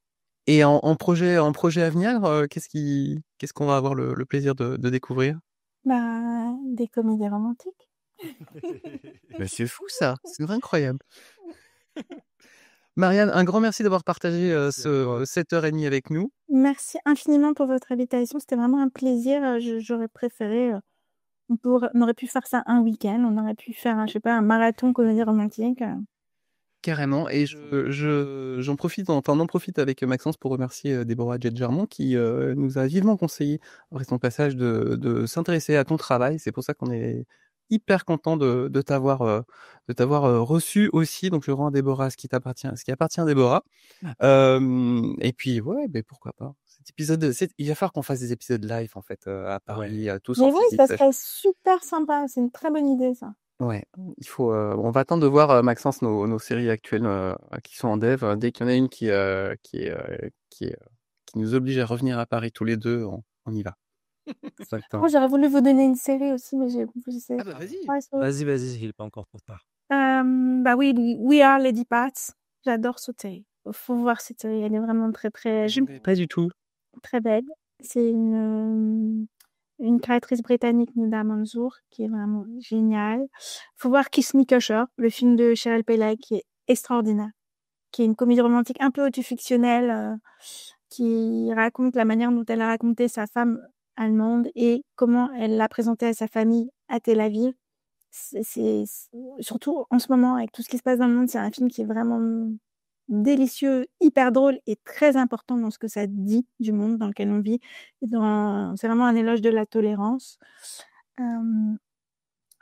Et en projet à venir, qu'est-ce qu'on va avoir le plaisir de découvrir? Des comédies romantiques. Bah, c'est fou ça, c'est incroyable. Marianne, un grand merci d'avoir partagé cette heure et demie avec nous. Merci infiniment pour votre invitation. C'était vraiment un plaisir. J'aurais préféré. On aurait pu faire ça un week-end. On aurait pu faire, je sais pas, un marathon comédie romantique. Carrément. Et j'en profite, enfin, on en profite avec Maxence pour remercier Déborah Jet-Germont qui nous a vivement conseillé, après son passage, de s'intéresser à ton travail. C'est pour ça qu'on est hyper content de t'avoir reçu aussi. Donc je rends à Déborah ce qui appartient à Déborah. Et puis ouais, mais pourquoi pas. Cet épisode, il va falloir qu'on fasse des épisodes live en fait à Paris, tous Mais en oui, physique. ça serait super sympa. C'est une très bonne idée, ça. Ouais, il faut. On va attendre de voir, Maxence, nos séries actuelles qui sont en dev. Dès qu'il y en a une qui nous oblige à revenir à Paris tous les deux, on y va. Moi, j'aurais voulu vous donner une série aussi, mais je sais. Ah bah vas-y. Vas-y, il est pas encore trop tard. Oui, We Are Lady Parts. J'adore cette série. Faut voir cette série. Elle est vraiment très très. Je ne connais pas du tout. Très belle. C'est une créatrice britannique, Nida Manzour, qui est vraiment géniale. Faut voir Kiss Me Kosher, le film de Cheryl Pelley, qui est extraordinaire, qui est une comédie romantique un peu autofictionnelle, qui raconte la manière dont elle a raconté sa femme allemande et comment elle l'a présentée à sa famille à Tel Aviv. C'est surtout en ce moment, avec tout ce qui se passe dans le monde, c'est un film qui est vraiment délicieux, hyper drôle et très important dans ce que ça dit du monde dans lequel on vit. C'est vraiment un éloge de la tolérance.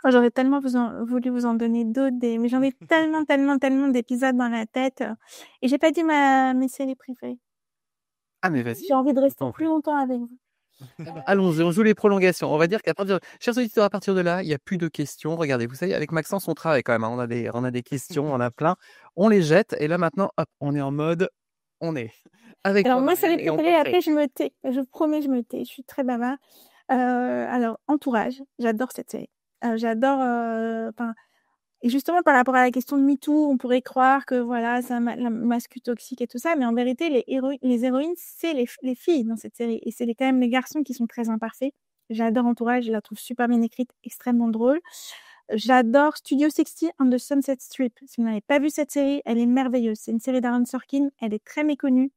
J'aurais tellement voulu vous en donner d'autres, mais j'en ai tellement d'épisodes dans la tête. Et j'ai pas dit mes séries préférées. Ah, mais vas-y. J'ai envie de rester plus longtemps avec vous. Allons-y, on joue les prolongations. On va dire chers auditeurs, à partir de là, il n'y a plus de questions. Regardez, vous savez, avec Maxence, on travaille quand même. On a des questions, on a plein. On les jette. Et là, maintenant, hop, on est en mode, on est avec. Alors, moi, série préférée, après, je me tais. Je vous promets, je me tais. Je suis très bavard. Alors, Entourage. J'adore cette série. J'adore, et justement, par rapport à la question de MeToo, on pourrait croire que voilà, c'est la masque toxique et tout ça, mais en vérité, les héroïnes, c'est les filles dans cette série. Et c'est quand même les garçons qui sont très imparfaits. J'adore Entourage, je la trouve super bien écrite, extrêmement drôle. J'adore Studio 60 on the Sunset Strip. Si vous n'avez pas vu cette série, elle est merveilleuse. C'est une série d'Aaron Sorkin, elle est très méconnue.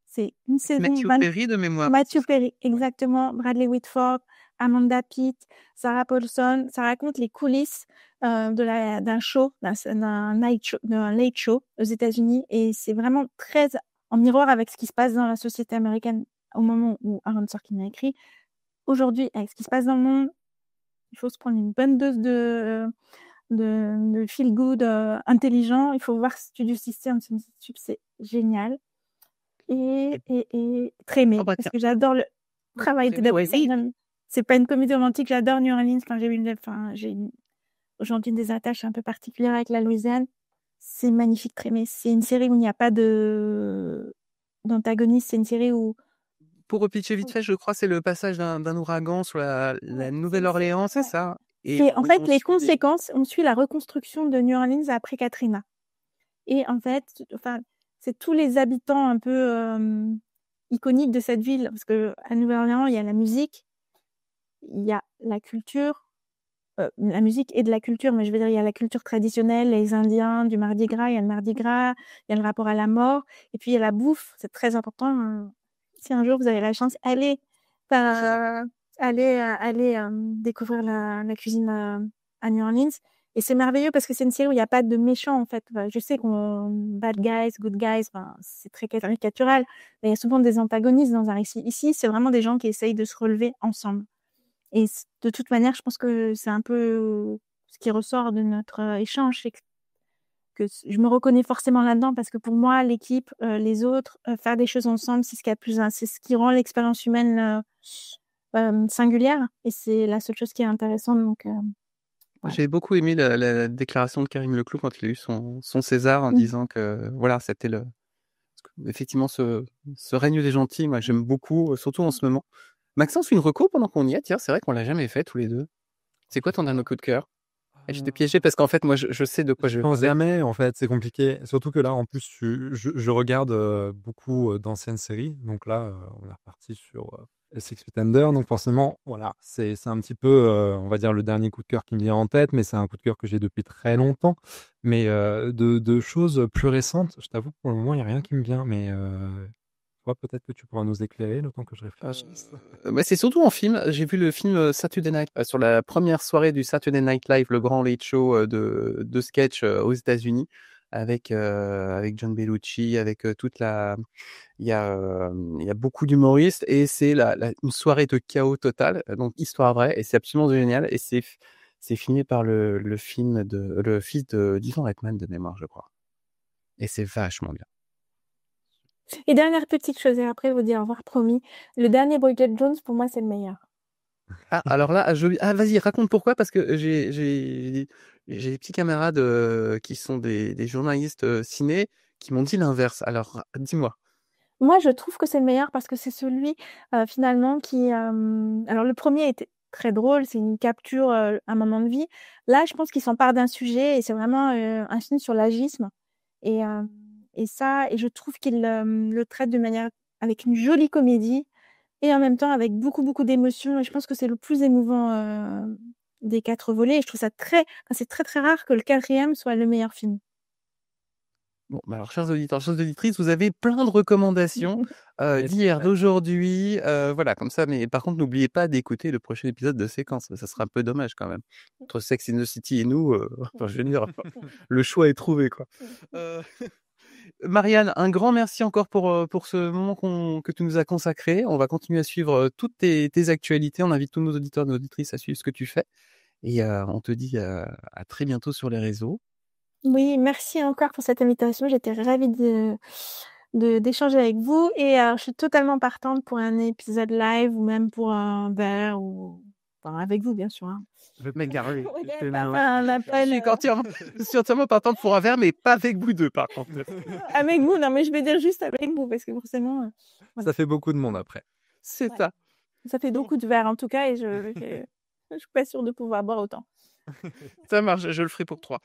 C'est une saison. Matthew Perry de mémoire. Matthew Perry, exactement. Bradley Whitford, Amanda Pitt, Sarah Paulson. Ça raconte les coulisses d'un show, d'un late show aux États-Unis, et c'est vraiment très en miroir avec ce qui se passe dans la société américaine au moment où Aaron Sorkin a écrit. Aujourd'hui, avec ce qui se passe dans le monde, il faut se prendre une bonne dose de feel good intelligent. Il faut voir Studio System, c'est génial. Et très aimé, parce que j'adore le travail de c'est pas une comédie romantique, j'adore New Orleans. J'ai aujourd'hui des attaches un peu particulières avec la Louisiane. C'est magnifique, très aimé. C'est une série où il n'y a pas d'antagoniste, c'est une série où... Pour repitcher vite fait, je crois que c'est le passage d'un ouragan sur la Nouvelle-Orléans, c'est ça? Et en fait, les conséquences, on suit la reconstruction de New Orleans après Katrina. Et en fait, c'est tous les habitants un peu iconiques de cette ville, parce que à Nouvelle-Orléans, il y a la musique, il y a la culture, la musique et de la culture, mais je veux dire, il y a la culture traditionnelle, les Indiens, du Mardi Gras, il y a le Mardi Gras, il y a le rapport à la mort, et puis il y a la bouffe, c'est très important. Si un jour vous avez la chance, allez découvrir la cuisine à New Orleans. Et c'est merveilleux parce que c'est une série où il n'y a pas de méchants, en fait. Je sais qu'on bad guys, good guys, c'est très caricatural, mais il y a souvent des antagonistes dans un récit. Ici, c'est vraiment des gens qui essayent de se relever ensemble. Et de toute manière, je pense que c'est un peu ce qui ressort de notre échange, c'est que je me reconnais forcément là-dedans parce que pour moi, l'équipe, les autres, faire des choses ensemble, c'est ce qui rend l'expérience humaine singulière, et c'est la seule chose qui est intéressante. Donc, j'ai beaucoup aimé la déclaration de Karim Leclou quand il a eu son César en disant que voilà, c'était effectivement ce règne des gentils. Moi, j'aime beaucoup, surtout en ce moment. Maxence, une reco pendant qu'on y est. Tiens, c'est vrai qu'on l'a jamais fait tous les deux. C'est quoi ton dernier coup de cœur? Je t'ai piégé parce qu'en fait, moi, je sais de quoi je pense jamais, en fait, c'est compliqué. Surtout que là, en plus, je regarde beaucoup d'anciennes séries. Donc là, on est reparti sur Six Feet Under. Donc forcément, voilà, c'est un petit peu, on va dire, le dernier coup de cœur qui me vient en tête, mais c'est un coup de cœur que j'ai depuis très longtemps. Mais de choses plus récentes, je t'avoue, pour le moment, il n'y a rien qui me vient. Mais peut-être que tu pourras nous éclairer le temps que je réfléchisse. C'est surtout en film. J'ai vu le film Saturday Night sur la première soirée du Saturday Night Live, le grand late show de sketch aux États-Unis, avec John Belushi, avec toute la. Il y a beaucoup d'humoristes et c'est une soirée de chaos total. Donc histoire vraie, et c'est absolument génial. Et c'est filmé par le fils de d'Ivan Reitman de mémoire, je crois. Et c'est vachement bien. Et dernière petite chose, et après vous dire au revoir, promis. Le dernier Bridget Jones, pour moi, c'est le meilleur. Ah, alors là, vas-y, raconte pourquoi, parce que j'ai des petits camarades qui sont des journalistes ciné qui m'ont dit l'inverse. Alors, dis-moi. Moi, je trouve que c'est le meilleur parce que c'est celui, finalement, qui... Alors, le premier était très drôle, c'est une capture, un moment de vie. Là, je pense qu'il s'empare d'un sujet et c'est vraiment un film sur l'agisme. Et je trouve qu'il le traite de manière avec une jolie comédie et en même temps avec beaucoup d'émotions, et je pense que c'est le plus émouvant des 4 volets, et je trouve ça c'est très très rare que le 4e soit le meilleur film. Bon, bah alors, chers auditeurs, chères auditrices, vous avez plein de recommandations d'hier, d'aujourd'hui. Voilà, comme ça. Mais par contre, n'oubliez pas d'écouter le prochain épisode de Séquence. Ça sera un peu dommage quand même. Entre Sex and the City et nous, enfin, je veux dire, le choix est trouvé, quoi. Marianne, un grand merci encore pour ce moment que tu nous as consacré. On va continuer à suivre toutes tes actualités. On invite tous nos auditeurs et nos auditrices à suivre ce que tu fais. Et on te dit à très bientôt sur les réseaux. Oui, merci encore pour cette invitation. J'étais ravie d'échanger avec vous. Et je suis totalement partante pour un épisode live ou même pour un verre ou enfin, avec vous, bien sûr. Hein. Mais Gary, Un appel. je suis entièrement partante pour un verre, mais pas avec vous deux, par contre. Avec vous, non, mais je vais dire juste avec vous parce que forcément. Ça fait beaucoup de monde après. C'est ça. Ça fait beaucoup de verres en tout cas et je suis pas sûre de pouvoir boire autant. Ça marche, je le ferai pour 3.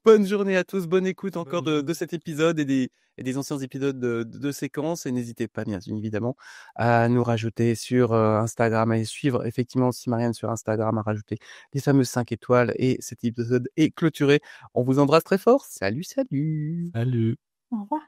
Bonne journée à tous, bonne écoute encore de cet épisode et des anciens épisodes de Séquence. Et n'hésitez pas, bien évidemment, à nous rajouter sur Instagram, à suivre effectivement aussi Marianne sur Instagram, à rajouter les fameuses 5 étoiles. Et cet épisode est clôturé. On vous embrasse très fort. Salut, salut. Salut. Au revoir.